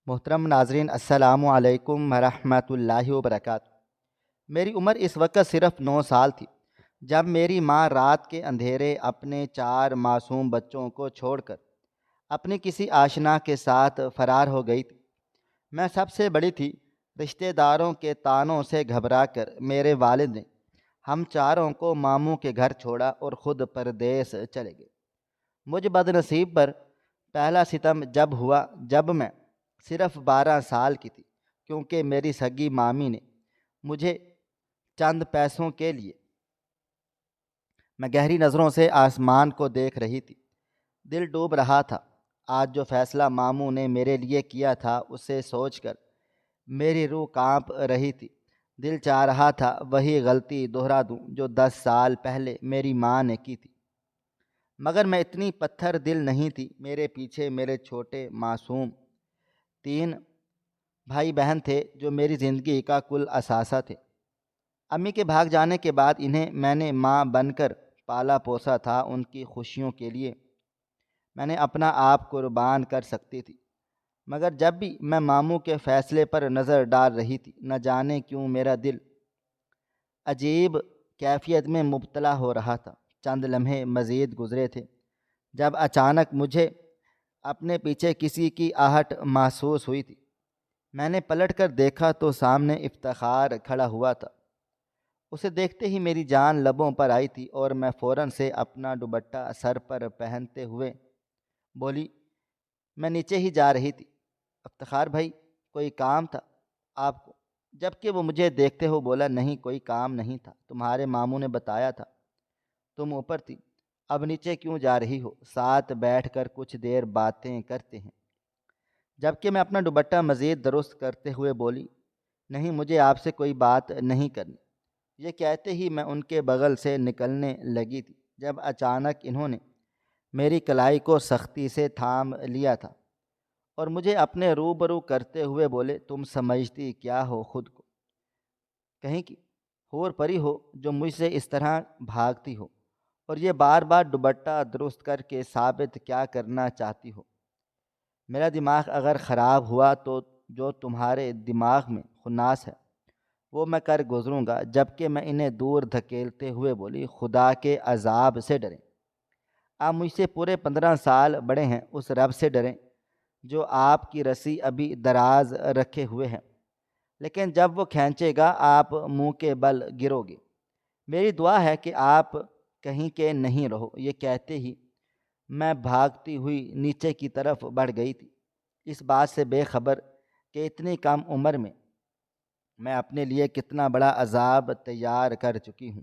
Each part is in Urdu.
محترم ناظرین، السلام علیکم ورحمۃ اللہ وبرکاتہ۔ میری عمر اس وقت صرف 9 سال تھی جب میری ماں رات کے اندھیرے اپنے 4 معصوم بچوں کو چھوڑ کر اپنی کسی آشنا کے ساتھ فرار ہو گئی تھی۔ میں سب سے بڑی تھی۔ رشتہ داروں کے طعنوں سے گھبرا کر میرے والد نے ہم چاروں کو ماموں کے گھر چھوڑا اور خود پردیس چلے گئے۔ مجھ بد نصیب پر پہلا ستم جب ہوا جب میں صرف 12 سال کی تھی، کیونکہ میری سگی مامی نے مجھے چند پیسوں کے لیے میں گہری نظروں سے آسمان کو دیکھ رہی تھی۔ دل ڈوب رہا تھا۔ آج جو فیصلہ ماموں نے میرے لیے کیا تھا اسے سوچ کر میری روح کانپ رہی تھی۔ دل چاہ رہا تھا وہی غلطی دہرا دوں جو 10 سال پہلے میری ماں نے کی تھی، مگر میں اتنی پتھر دل نہیں تھی۔ میرے پیچھے میرے چھوٹے معصوم 3 بھائی بہن تھے جو میری زندگی کا کل اثاثہ تھے۔ امی کے بھاگ جانے کے بعد انہیں میں نے ماں بن کر پالا پوسا تھا۔ ان کی خوشیوں کے لیے میں نے اپنا آپ قربان کر سکتی تھی، مگر جب بھی میں ماموں کے فیصلے پر نظر ڈال رہی تھی، نہ جانے کیوں میرا دل عجیب کیفیت میں مبتلا ہو رہا تھا۔ چند لمحے مزید گزرے تھے جب اچانک مجھے اپنے پیچھے کسی کی آہٹ محسوس ہوئی تھی۔ میں نے پلٹ کر دیکھا تو سامنے افتخار کھڑا ہوا تھا۔ اسے دیکھتے ہی میری جان لبوں پر آئی تھی اور میں فوراً سے اپنا دوپٹہ سر پر پہنتے ہوئے بولی، میں نیچے ہی جا رہی تھی۔ افتخار بھائی، کوئی کام تھا آپ کو؟ جبکہ وہ مجھے دیکھتے ہو بولا، نہیں کوئی کام نہیں تھا، تمہارے ماموں نے بتایا تھا تم اوپر تھی، اب نیچے کیوں جا رہی ہو؟ ساتھ بیٹھ کر کچھ دیر باتیں کرتے ہیں۔ جبکہ میں اپنا دوپٹہ مزید درست کرتے ہوئے بولی، نہیں مجھے آپ سے کوئی بات نہیں کرنی۔ یہ کہتے ہی میں ان کے بغل سے نکلنے لگی تھی جب اچانک انہوں نے میری کلائی کو سختی سے تھام لیا تھا اور مجھے اپنے روبرو کرتے ہوئے بولے، تم سمجھتی کیا ہو خود کو؟ کہیں کی حور پری ہو جو مجھ سے اس طرح بھاگتی ہو، اور یہ بار بار دوپٹہ درست کر کے ثابت کیا کرنا چاہتی ہو؟ میرا دماغ اگر خراب ہوا تو جو تمہارے دماغ میں خناس ہے وہ میں کر گزروں گا۔ جبکہ میں انہیں دور دھکیلتے ہوئے بولی، خدا کے عذاب سے ڈریں۔ آپ مجھ سے پورے 15 سال بڑے ہیں، اس رب سے ڈریں جو آپ کی رسی ابھی دراز رکھے ہوئے ہیں، لیکن جب وہ کھینچے گا آپ منہ کے بل گرو گے۔ میری دعا ہے کہ آپ کہیں کے نہیں رہو۔ یہ کہتے ہی میں بھاگتی ہوئی نیچے کی طرف بڑھ گئی تھی، اس بات سے بے خبر کہ اتنی کم عمر میں اپنے لیے کتنا بڑا عذاب تیار کر چکی ہوں۔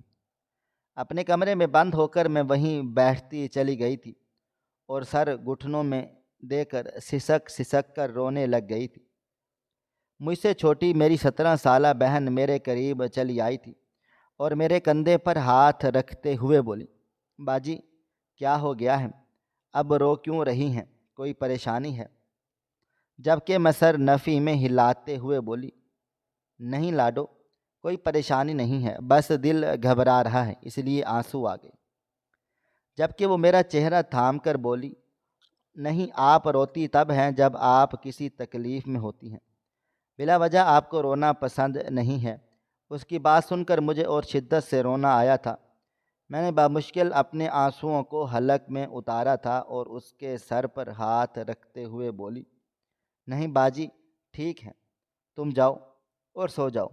اپنے کمرے میں بند ہو کر میں وہیں بیٹھتی چلی گئی تھی اور سر گھٹنوں میں دے کر سسک سسک کر رونے لگ گئی تھی۔ مجھ سے چھوٹی میری 17 سالہ بہن میرے قریب چلی آئی تھی اور میرے کندھے پر ہاتھ رکھتے ہوئے بولی، باجی کیا ہو گیا ہے؟ اب رو کیوں رہی ہیں؟ کوئی پریشانی ہے؟ جبکہ میں سر نفی میں ہلاتے ہوئے بولی، نہیں لاڈو، کوئی پریشانی نہیں ہے، بس دل گھبرا رہا ہے اس لیے آنسو آ گئے۔ جبکہ وہ میرا چہرہ تھام کر بولی، نہیں، آپ روتی تب ہیں جب آپ کسی تکلیف میں ہوتی ہیں، بلا وجہ آپ کو رونا پسند نہیں ہے۔ اس کی بات سن کر مجھے اور شدت سے رونا آیا تھا۔ میں نے بامشکل اپنے آنسوؤں کو حلق میں اتارا تھا اور اس کے سر پر ہاتھ رکھتے ہوئے بولی، نہیں باجی ٹھیک ہے، تم جاؤ اور سو جاؤ۔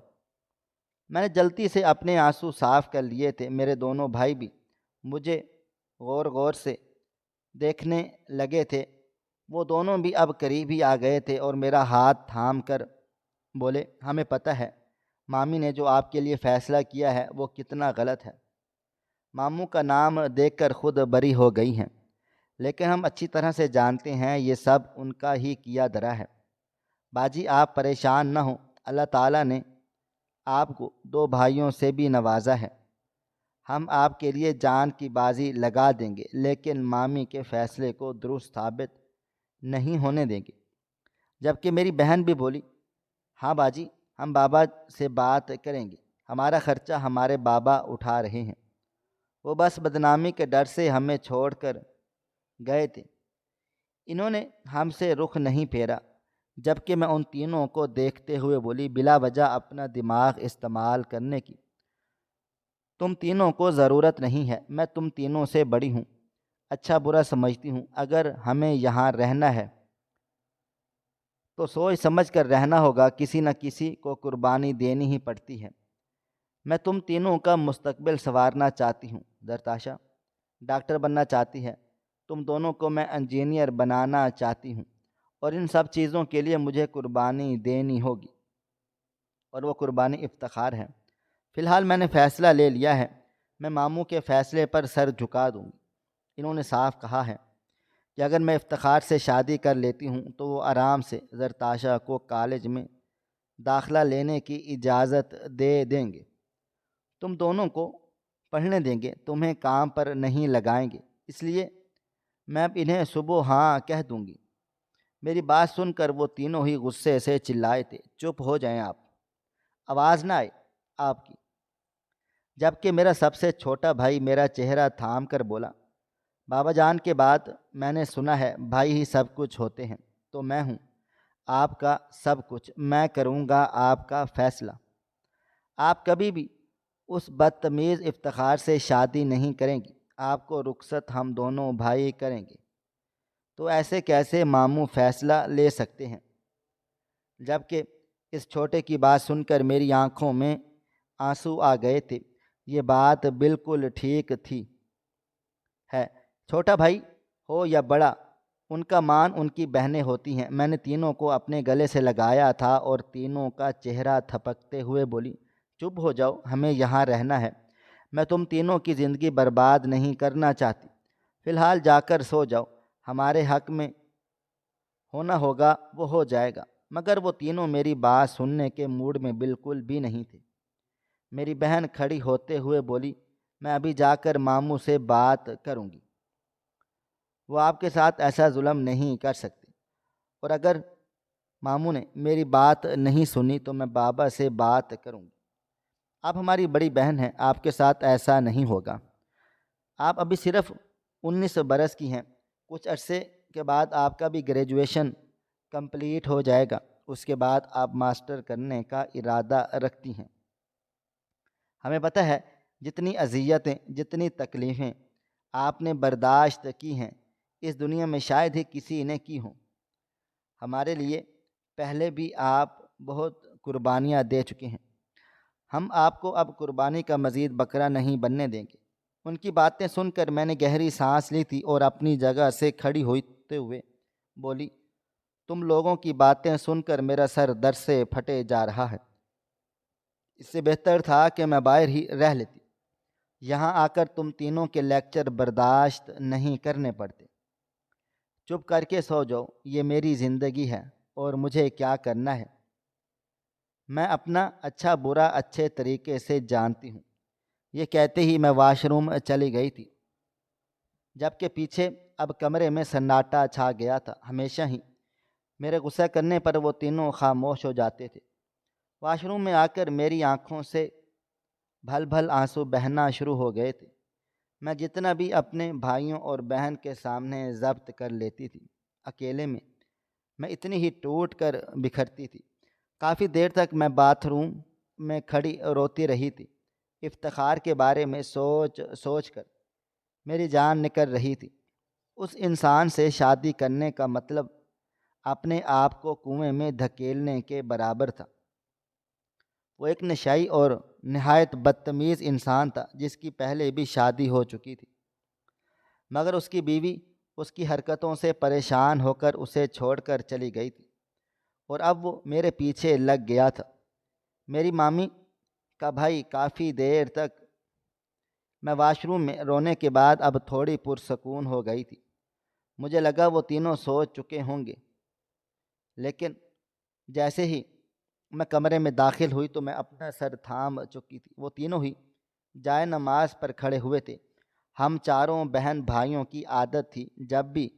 میں نے جلدی سے اپنے آنسو صاف کر لیے تھے۔ میرے دونوں بھائی بھی مجھے غور غور سے دیکھنے لگے تھے۔ وہ دونوں بھی اب قریب ہی آ گئے تھے اور میرا ہاتھ تھام کر بولے، ہمیں پتہ ہے مامی نے جو آپ کے لیے فیصلہ کیا ہے وہ کتنا غلط ہے۔ ماموں کا نام دیکھ کر خود بری ہو گئی ہیں، لیکن ہم اچھی طرح سے جانتے ہیں یہ سب ان کا ہی کیا دھرا ہے۔ باجی آپ پریشان نہ ہوں، اللہ تعالیٰ نے آپ کو 2 بھائیوں سے بھی نوازا ہے۔ ہم آپ کے لیے جان کی بازی لگا دیں گے، لیکن مامی کے فیصلے کو درست ثابت نہیں ہونے دیں گے۔ جبکہ میری بہن بھی بولی، ہاں باجی، ہم بابا سے بات کریں گے، ہمارا خرچہ ہمارے بابا اٹھا رہے ہیں، وہ بس بدنامی کے ڈر سے ہمیں چھوڑ کر گئے تھے، انہوں نے ہم سے رخ نہیں پھیرا۔ جبکہ میں ان تینوں کو دیکھتے ہوئے بولی، بلا وجہ اپنا دماغ استعمال کرنے کی تم تینوں کو ضرورت نہیں ہے۔ میں تم تینوں سے بڑی ہوں، اچھا برا سمجھتی ہوں۔ اگر ہمیں یہاں رہنا ہے تو سوچ سمجھ کر رہنا ہوگا، کسی نہ کسی کو قربانی دینی ہی پڑتی ہے۔ میں تم تینوں کا مستقبل سنوارنا چاہتی ہوں۔ درتاشا ڈاکٹر بننا چاہتی ہے، تم دونوں کو میں انجینئر بنانا چاہتی ہوں، اور ان سب چیزوں کے لیے مجھے قربانی دینی ہوگی، اور وہ قربانی افتخار ہے۔ فی الحال میں نے فیصلہ لے لیا ہے، میں ماموں کے فیصلے پر سر جھکا دوں گی۔ انہوں نے صاف کہا ہے کہ اگر میں افتخار سے شادی کر لیتی ہوں تو وہ آرام سے زرتاشا کو کالج میں داخلہ لینے کی اجازت دے دیں گے، تم دونوں کو پڑھنے دیں گے، تمہیں کام پر نہیں لگائیں گے۔ اس لیے میں اب انہیں صبح ہاں کہہ دوں گی۔ میری بات سن کر وہ تینوں ہی غصے سے چلائے تھے، چپ ہو جائیں آپ، آواز نہ آئے آپ کی۔ جبکہ میرا سب سے چھوٹا بھائی میرا چہرہ تھام کر بولا، بابا جان کے بعد میں نے سنا ہے بھائی ہی سب کچھ ہوتے ہیں، تو میں ہوں آپ کا سب کچھ، میں کروں گا آپ کا فیصلہ۔ آپ کبھی بھی اس بدتمیز افتخار سے شادی نہیں کریں گی، آپ کو رخصت ہم دونوں بھائی کریں گے۔ تو ایسے کیسے ماموں فیصلہ لے سکتے ہیں؟ جبکہ اس چھوٹے کی بات سن کر میری آنکھوں میں آنسو آ گئے تھے۔ یہ بات بالکل ٹھیک تھی ہے، چھوٹا بھائی ہو یا بڑا، ان کا مان ان کی بہنیں ہوتی ہیں۔ میں نے تینوں کو اپنے گلے سے لگایا تھا اور تینوں کا چہرہ تھپکتے ہوئے بولی، چپ ہو جاؤ، ہمیں یہاں رہنا ہے، میں تم تینوں کی زندگی برباد نہیں کرنا چاہتی۔ فی الحال جا کر سو جاؤ، ہمارے حق میں ہونا ہوگا وہ ہو جائے گا۔ مگر وہ تینوں میری بات سننے کے موڈ میں بالکل بھی نہیں تھے۔ میری بہن کھڑی ہوتے ہوئے بولی، میں ابھی جا کر ماموں سے بات کروں گی، وہ آپ کے ساتھ ایسا ظلم نہیں کر سکتے، اور اگر ماموں نے میری بات نہیں سنی تو میں بابا سے بات کروں گی۔ آپ ہماری بڑی بہن ہیں، آپ کے ساتھ ایسا نہیں ہوگا۔ آپ ابھی صرف 19 برس کی ہیں، کچھ عرصے کے بعد آپ کا بھی گریجویشن کمپلیٹ ہو جائے گا، اس کے بعد آپ ماسٹر کرنے کا ارادہ رکھتی ہیں۔ ہمیں پتہ ہے جتنی اذیتیں، جتنی تکلیفیں آپ نے برداشت کی ہیں، اس دنیا میں شاید ہی کسی نے کی ہوں۔ ہمارے لیے پہلے بھی آپ بہت قربانیاں دے چکے ہیں، ہم آپ کو اب قربانی کا مزید بکرا نہیں بننے دیں گے۔ ان کی باتیں سن کر میں نے گہری سانس لی تھی اور اپنی جگہ سے کھڑی ہوتے ہوئے بولی، تم لوگوں کی باتیں سن کر میرا سر درد سے پھٹے جا رہا ہے، اس سے بہتر تھا کہ میں باہر ہی رہ لیتی، یہاں آ کر تم تینوں کے لیکچر برداشت نہیں کرنے پڑتے۔ چپ کر کے سو جاؤ، یہ میری زندگی ہے اور مجھے کیا کرنا ہے میں اپنا اچھا برا اچھے طریقے سے جانتی ہوں۔ یہ کہتے ہی میں واش روم چلی گئی تھی، جبکہ پیچھے اب کمرے میں سناٹا چھا گیا تھا۔ ہمیشہ ہی میرے غصہ کرنے پر وہ تینوں خاموش ہو جاتے تھے۔ واش روم میں آ کر میری آنکھوں سے بھل بھل آنسو بہنا شروع ہو گئے تھے۔ میں جتنا بھی اپنے بھائیوں اور بہن کے سامنے ضبط کر لیتی تھی، اکیلے میں اتنی ہی ٹوٹ کر بکھرتی تھی۔ کافی دیر تک میں باتھ روم میں کھڑی روتی رہی تھی، افتخار کے بارے میں سوچ سوچ کر میری جان نکل رہی تھی۔ اس انسان سے شادی کرنے کا مطلب اپنے آپ کو کنویں میں دھکیلنے کے برابر تھا۔ وہ ایک نشائی اور نہایت بدتمیز انسان تھا جس کی پہلے بھی شادی ہو چکی تھی، مگر اس کی بیوی اس کی حرکتوں سے پریشان ہو کر اسے چھوڑ کر چلی گئی تھی، اور اب وہ میرے پیچھے لگ گیا تھا۔ میری مامی کا بھائی کافی دیر تک میں واش روم میں رونے کے بعد اب تھوڑی پرسکون ہو گئی تھی۔ مجھے لگا وہ تینوں سو چکے ہوں گے، لیکن جیسے ہی میں کمرے میں داخل ہوئی تو میں اپنا سر تھام چکی تھی۔ وہ تینوں ہی جائے نماز پر کھڑے ہوئے تھے۔ ہم چاروں بہن بھائیوں کی عادت تھی، جب بھی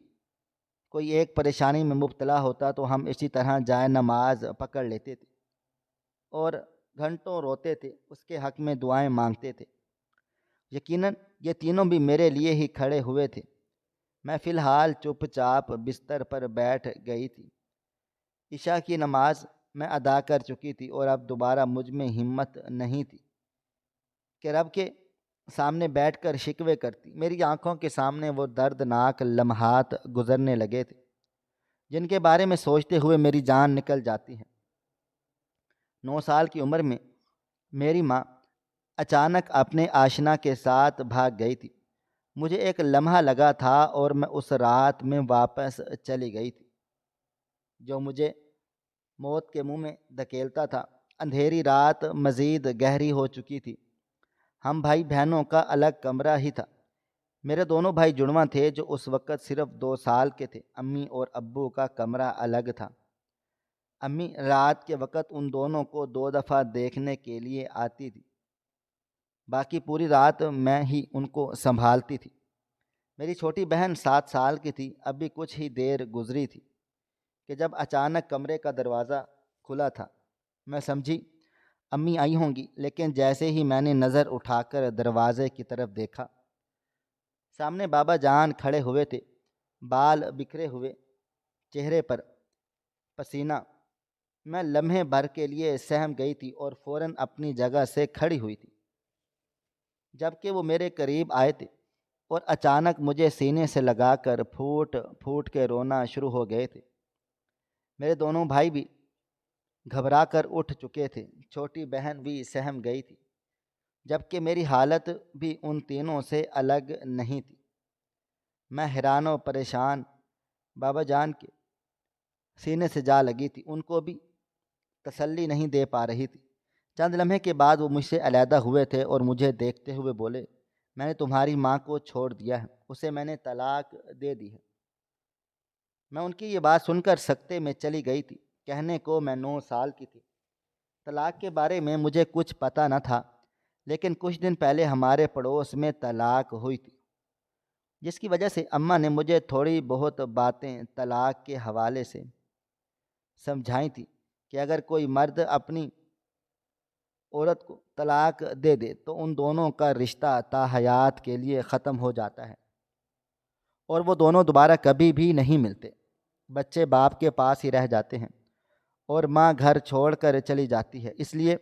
کوئی ایک پریشانی میں مبتلا ہوتا تو ہم اسی طرح جائے نماز پکڑ لیتے تھے اور گھنٹوں روتے تھے، اس کے حق میں دعائیں مانگتے تھے۔ یقیناً یہ تینوں بھی میرے لیے ہی کھڑے ہوئے تھے۔ میں فی الحال چپ چاپ بستر پر بیٹھ گئی تھی۔ عشاء کی نماز میں ادا کر چکی تھی اور اب دوبارہ مجھ میں ہمت نہیں تھی کہ رب کے سامنے بیٹھ کر شکوے کرتی۔ میری آنکھوں کے سامنے وہ دردناک لمحات گزرنے لگے تھے جن کے بارے میں سوچتے ہوئے میری جان نکل جاتی ہے۔ 9 سال کی عمر میں میری ماں اچانک اپنے آشنا کے ساتھ بھاگ گئی تھی۔ مجھے ایک لمحہ لگا تھا اور میں اس رات میں واپس چلی گئی تھی جو مجھے موت کے منہ میں دھکیلتا تھا۔ اندھیری رات مزید گہری ہو چکی تھی۔ ہم بھائی بہنوں کا الگ کمرہ ہی تھا۔ میرے دونوں بھائی جڑواں تھے جو اس وقت صرف 2 سال کے تھے۔ امی اور ابو کا کمرہ الگ تھا۔ امی رات کے وقت ان دونوں کو 2 دفعہ دیکھنے کے لیے آتی تھی، باقی پوری رات میں ہی ان کو سنبھالتی تھی۔ میری چھوٹی بہن 7 سال کی تھی۔ ابھی کچھ ہی دیر گزری تھی کہ جب اچانک کمرے کا دروازہ کھلا تھا۔ میں سمجھی امی آئی ہوں گی، لیکن جیسے ہی میں نے نظر اٹھا کر دروازے کی طرف دیکھا، سامنے بابا جان کھڑے ہوئے تھے، بال بکھرے ہوئے، چہرے پر پسینہ۔ میں لمحے بھر کے لیے سہم گئی تھی اور فوراً اپنی جگہ سے کھڑی ہوئی تھی جبکہ وہ میرے قریب آئے تھے اور اچانک مجھے سینے سے لگا کر پھوٹ پھوٹ کے رونا شروع ہو گئے تھے۔ میرے دونوں بھائی بھی گھبرا کر اٹھ چکے تھے۔ چھوٹی بہن بھی سہم گئی تھی جبکہ میری حالت بھی ان تینوں سے الگ نہیں تھی۔ میں حیران و پریشان بابا جان کے سینے سے جا لگی تھی، ان کو بھی تسلی نہیں دے پا رہی تھی۔ چند لمحے کے بعد وہ مجھ سے علیحدہ ہوئے تھے اور مجھے دیکھتے ہوئے بولے، میں نے تمہاری ماں کو چھوڑ دیا ہے، اسے میں نے طلاق دے دی ہے۔ میں ان کی یہ بات سن کر سکتے میں چلی گئی تھی۔ کہنے کو میں 9 سال کی تھی۔ طلاق کے بارے میں مجھے کچھ پتہ نہ تھا، لیکن کچھ دن پہلے ہمارے پڑوس میں طلاق ہوئی تھی، جس کی وجہ سے اماں نے مجھے تھوڑی بہت باتیں طلاق کے حوالے سے سمجھائی تھی کہ اگر کوئی مرد اپنی عورت کو طلاق دے دے تو ان دونوں کا رشتہ تا حیات کے لیے ختم ہو جاتا ہے اور وہ دونوں دوبارہ کبھی بھی نہیں ملتے۔ بچے باپ کے پاس ہی رہ جاتے ہیں اور ماں گھر چھوڑ کر چلی جاتی ہے۔ اس لیے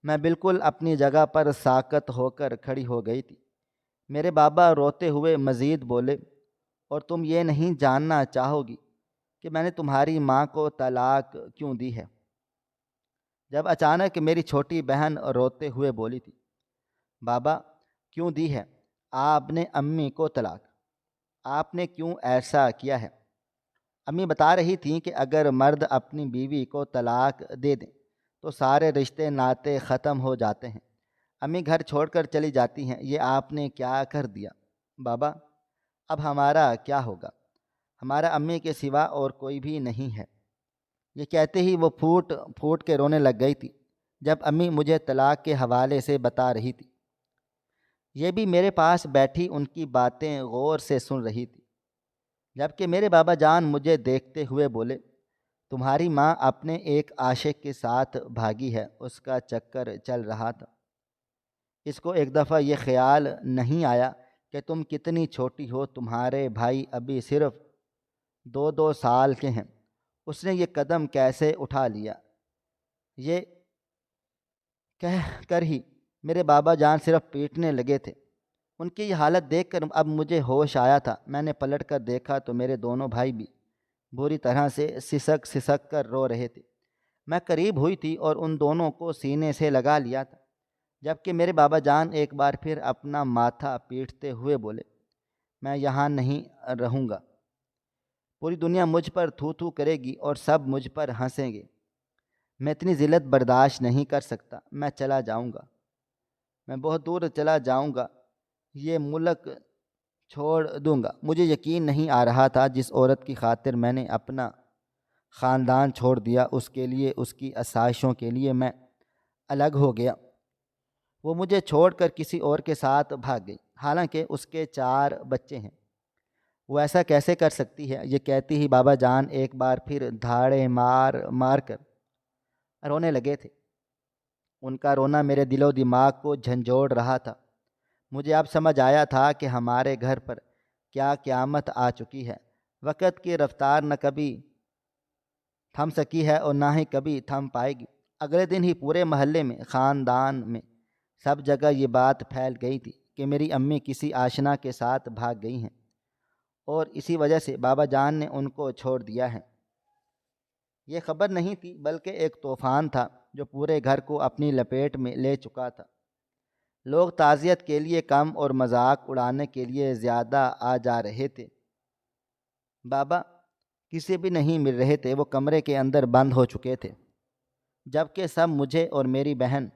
میں بالکل اپنی جگہ پر ساکت ہو کر کھڑی ہو گئی تھی۔ میرے بابا روتے ہوئے مزید بولے، اور تم یہ نہیں جاننا چاہو گی کہ میں نے تمہاری ماں کو طلاق کیوں دی ہے؟ جب اچانک میری چھوٹی بہن روتے ہوئے بولی تھی، بابا کیوں دی ہے آپ نے امی کو طلاق؟ آپ نے کیوں ایسا کیا ہے؟ امی بتا رہی تھیں کہ اگر مرد اپنی بیوی کو طلاق دے دیں تو سارے رشتے ناطے ختم ہو جاتے ہیں۔ امی گھر چھوڑ کر چلی جاتی ہیں۔ یہ آپ نے کیا کر دیا بابا؟ اب ہمارا کیا ہوگا؟ ہمارا امی کے سوا اور کوئی بھی نہیں ہے۔ یہ کہتے ہی وہ پھوٹ پھوٹ کے رونے لگ گئی تھی جب امی مجھے طلاق کے حوالے سے بتا رہی تھی۔ یہ بھی میرے پاس بیٹھی ان کی باتیں غور سے سن رہی تھی، جبکہ میرے بابا جان مجھے دیکھتے ہوئے بولے، تمہاری ماں اپنے ایک عاشق کے ساتھ بھاگی ہے، اس کا چکر چل رہا تھا۔ اس کو ایک دفعہ یہ خیال نہیں آیا کہ تم کتنی چھوٹی ہو، تمہارے بھائی ابھی صرف 2 سال کے ہیں، اس نے یہ قدم کیسے اٹھا لیا؟ یہ کہہ کر ہی میرے بابا جان صرف پیٹنے لگے تھے۔ ان کی یہ حالت دیکھ کر اب مجھے ہوش آیا تھا۔ میں نے پلٹ کر دیکھا تو میرے دونوں بھائی بھی بری طرح سے سسک سسک کر رو رہے تھے۔ میں قریب ہوئی تھی اور ان دونوں کو سینے سے لگا لیا تھا، جبکہ میرے بابا جان ایک بار پھر اپنا ماتھا پیٹتے ہوئے بولے، میں یہاں نہیں رہوں گا۔ پوری دنیا مجھ پر تھو تھو کرے گی اور سب مجھ پر ہنسیں گے۔ میں اتنی ذلت برداشت نہیں کر سکتا۔ میں چلا جاؤں گا، میں بہت دور چلا جاؤں گا، یہ ملک چھوڑ دوں گا۔ مجھے یقین نہیں آ رہا تھا جس عورت کی خاطر میں نے اپنا خاندان چھوڑ دیا، اس کے لیے، اس کی آسائشوں کے لیے میں الگ ہو گیا۔ وہ مجھے چھوڑ کر کسی اور کے ساتھ بھاگ گئی، حالانکہ اس کے 4 بچے ہیں۔ وہ ایسا کیسے کر سکتی ہے؟ یہ کہتی ہی بابا جان ایک بار پھر دھاڑے مار مار کر رونے لگے تھے۔ ان کا رونا میرے دل و دماغ کو جھنجھوڑ رہا تھا۔ مجھے اب سمجھ آیا تھا کہ ہمارے گھر پر کیا قیامت آ چکی ہے۔ وقت کی رفتار نہ کبھی تھم سکی ہے اور نہ ہی کبھی تھم پائے گی۔ اگلے دن ہی پورے محلے میں، خاندان میں، سب جگہ یہ بات پھیل گئی تھی کہ میری امی کسی آشنا کے ساتھ بھاگ گئی ہیں اور اسی وجہ سے بابا جان نے ان کو چھوڑ دیا ہے۔ یہ خبر نہیں تھی بلکہ ایک طوفان تھا جو پورے گھر کو اپنی لپیٹ میں لے چکا تھا۔ لوگ تعزیت کے لیے کم اور مذاق اڑانے کے لیے زیادہ آ جا رہے تھے۔ بابا کسی بھی نہیں مل رہے تھے، وہ کمرے کے اندر بند ہو چکے تھے، جبکہ سب مجھے اور میری بہن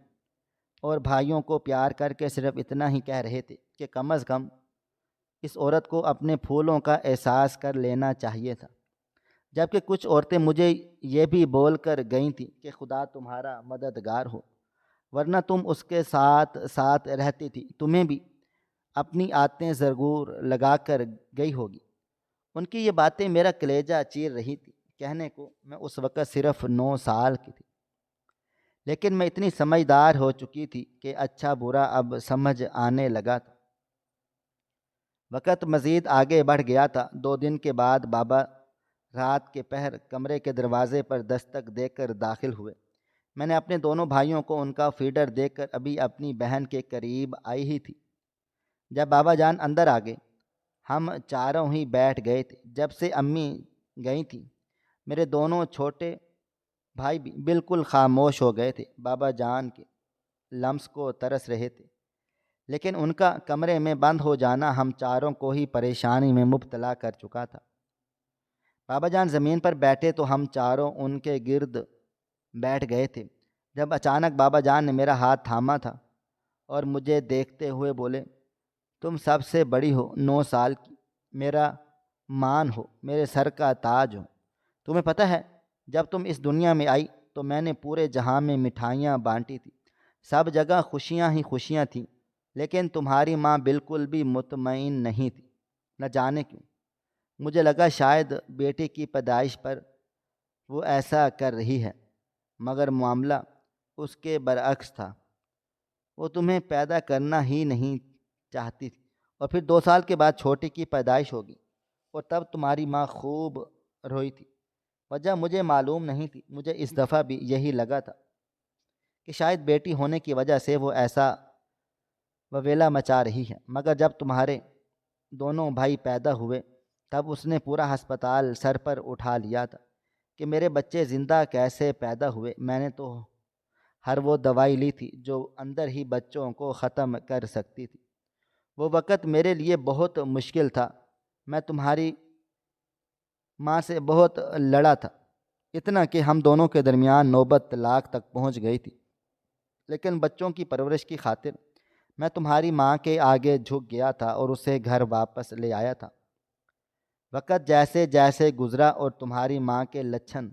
اور بھائیوں کو پیار کر کے صرف اتنا ہی کہہ رہے تھے کہ کم از کم اس عورت کو اپنے پھولوں کا احساس کر لینا چاہیے تھا، جبکہ کچھ عورتیں مجھے یہ بھی بول کر گئی تھیں کہ خدا تمہارا مددگار ہو، ورنہ تم اس کے ساتھ ساتھ رہتی تھی، تمہیں بھی اپنی عادتیں ضرور لگا کر گئی ہوگی۔ ان کی یہ باتیں میرا کلیجہ چیر رہی تھی۔ کہنے کو میں اس وقت صرف 9 سال کی تھی، لیکن میں اتنی سمجھدار ہو چکی تھی کہ اچھا برا اب سمجھ آنے لگا تھا۔ وقت مزید آگے بڑھ گیا تھا۔ 2 دن کے بعد بابا رات کے پہر کمرے کے دروازے پر دستک دے کر داخل ہوئے۔ میں نے اپنے دونوں بھائیوں کو ان کا فیڈر دے کر ابھی اپنی بہن کے قریب آئی ہی تھی، جب بابا جان اندر آ گئے۔ ہم چاروں ہی بیٹھ گئے تھے۔ جب سے امی گئی تھیں میرے دونوں چھوٹے بھائی بھی بالکل خاموش ہو گئے تھے، بابا جان کے لمس کو ترس رہے تھے، لیکن ان کا کمرے میں بند ہو جانا ہم چاروں کو ہی پریشانی میں مبتلا کر چکا تھا۔ بابا جان زمین پر بیٹھے تو ہم چاروں ان کے گرد بیٹھ گئے تھے، جب اچانک بابا جان نے میرا ہاتھ تھاما تھا اور مجھے دیکھتے ہوئے بولے، تم سب سے بڑی ہو، 9 سال کی، میرا مان ہو، میرے سر کا تاج ہو۔ تمہیں پتہ ہے جب تم اس دنیا میں آئی تو میں نے پورے جہاں میں مٹھائیاں بانٹی تھی، سب جگہ خوشیاں ہی خوشیاں تھیں، لیکن تمہاری ماں بالکل بھی مطمئن نہیں تھی، نہ جانے کیوں۔ مجھے لگا شاید بیٹے کی پیدائش پر وہ ایسا کر رہی ہے، مگر معاملہ اس کے برعکس تھا، وہ تمہیں پیدا کرنا ہی نہیں چاہتی تھی۔ اور پھر 2 سال کے بعد چھوٹی کی پیدائش ہوگی اور تب تمہاری ماں خوب روئی تھی۔ وجہ مجھے معلوم نہیں تھی، مجھے اس دفعہ بھی یہی لگا تھا کہ شاید بیٹی ہونے کی وجہ سے وہ ایسا وویلا مچا رہی ہے، مگر جب تمہارے دونوں بھائی پیدا ہوئے تب اس نے پورا ہسپتال سر پر اٹھا لیا تھا کہ میرے بچے زندہ کیسے پیدا ہوئے۔ میں نے تو ہر وہ دوائی لی تھی جو اندر ہی بچوں کو ختم کر سکتی تھی۔ وہ وقت میرے لیے بہت مشکل تھا، میں تمہاری ماں سے بہت لڑا تھا، اتنا کہ ہم دونوں کے درمیان نوبت طلاق تک پہنچ گئی تھی، لیکن بچوں کی پرورش کی خاطر میں تمہاری ماں کے آگے جھک گیا تھا اور اسے گھر واپس لے آیا تھا۔ وقت جیسے جیسے گزرا اور تمہاری ماں کے لچھن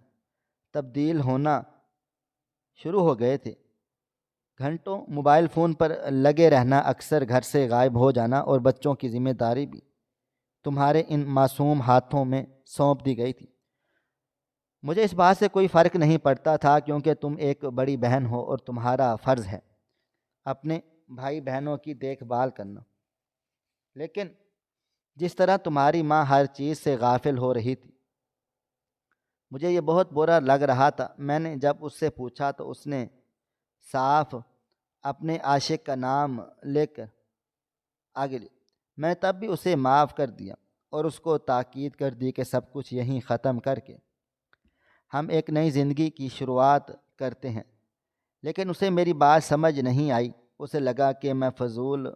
تبدیل ہونا شروع ہو گئے تھے، گھنٹوں موبائل فون پر لگے رہنا، اکثر گھر سے غائب ہو جانا اور بچوں کی ذمہ داری بھی تمہارے ان معصوم ہاتھوں میں سونپ دی گئی تھی۔ مجھے اس بات سے کوئی فرق نہیں پڑتا تھا کیونکہ تم ایک بڑی بہن ہو اور تمہارا فرض ہے اپنے بھائی بہنوں کی دیکھ بھال کرنا، لیکن جس طرح تمہاری ماں ہر چیز سے غافل ہو رہی تھی مجھے یہ بہت برا لگ رہا تھا۔ میں نے جب اس سے پوچھا تو اس نے صاف اپنے عاشق کا نام لے کر آگے لی۔ میں تب بھی اسے معاف کر دیا اور اس کو تاکید کر دی کہ سب کچھ یہیں ختم کر کے ہم ایک نئی زندگی کی شروعات کرتے ہیں، لیکن اسے میری بات سمجھ نہیں آئی۔ اسے لگا کہ میں فضول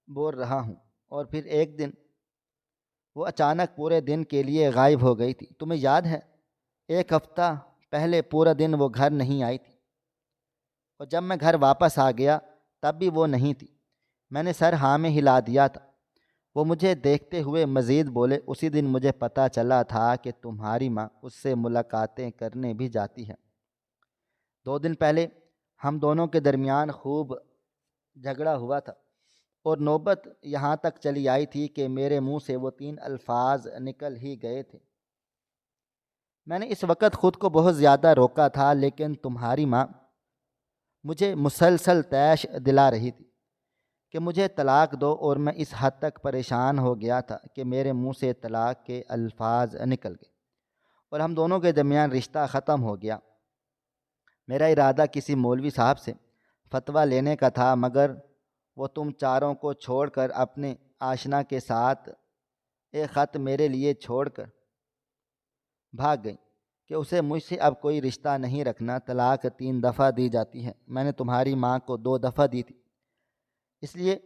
بول رہا ہوں، اور پھر ایک دن وہ اچانک پورے دن کے لیے غائب ہو گئی تھی۔ تمہیں یاد ہے 1 ہفتہ پہلے پورا دن وہ گھر نہیں آئی تھی، اور جب میں گھر واپس آ گیا تب بھی وہ نہیں تھی۔ میں نے سر ہاں میں ہلا دیا تھا۔ وہ مجھے دیکھتے ہوئے مزید بولے، اسی دن مجھے پتہ چلا تھا کہ تمہاری ماں اس سے ملاقاتیں کرنے بھی جاتی ہے۔ 2 دن پہلے ہم دونوں کے درمیان خوب جھگڑا ہوا تھا اور نوبت یہاں تک چلی آئی تھی کہ میرے منہ سے وہ 3 الفاظ نکل ہی گئے تھے۔ میں نے اس وقت خود کو بہت زیادہ روکا تھا، لیکن تمہاری ماں مجھے مسلسل طیش دلا رہی تھی کہ مجھے طلاق دو، اور میں اس حد تک پریشان ہو گیا تھا کہ میرے منہ سے طلاق کے الفاظ نکل گئے۔ اور ہم دونوں کے درمیان رشتہ ختم ہو گیا۔ میرا ارادہ کسی مولوی صاحب سے فتویٰ لینے کا تھا، مگر وہ تم چاروں کو چھوڑ کر اپنے آشنا کے ساتھ ایک خط میرے لیے چھوڑ کر بھاگ گئی کہ اسے مجھ سے اب کوئی رشتہ نہیں رکھنا، طلاق 3 دفعہ دی جاتی ہے، میں نے تمہاری ماں کو 2 دفعہ دی تھی، اس لیے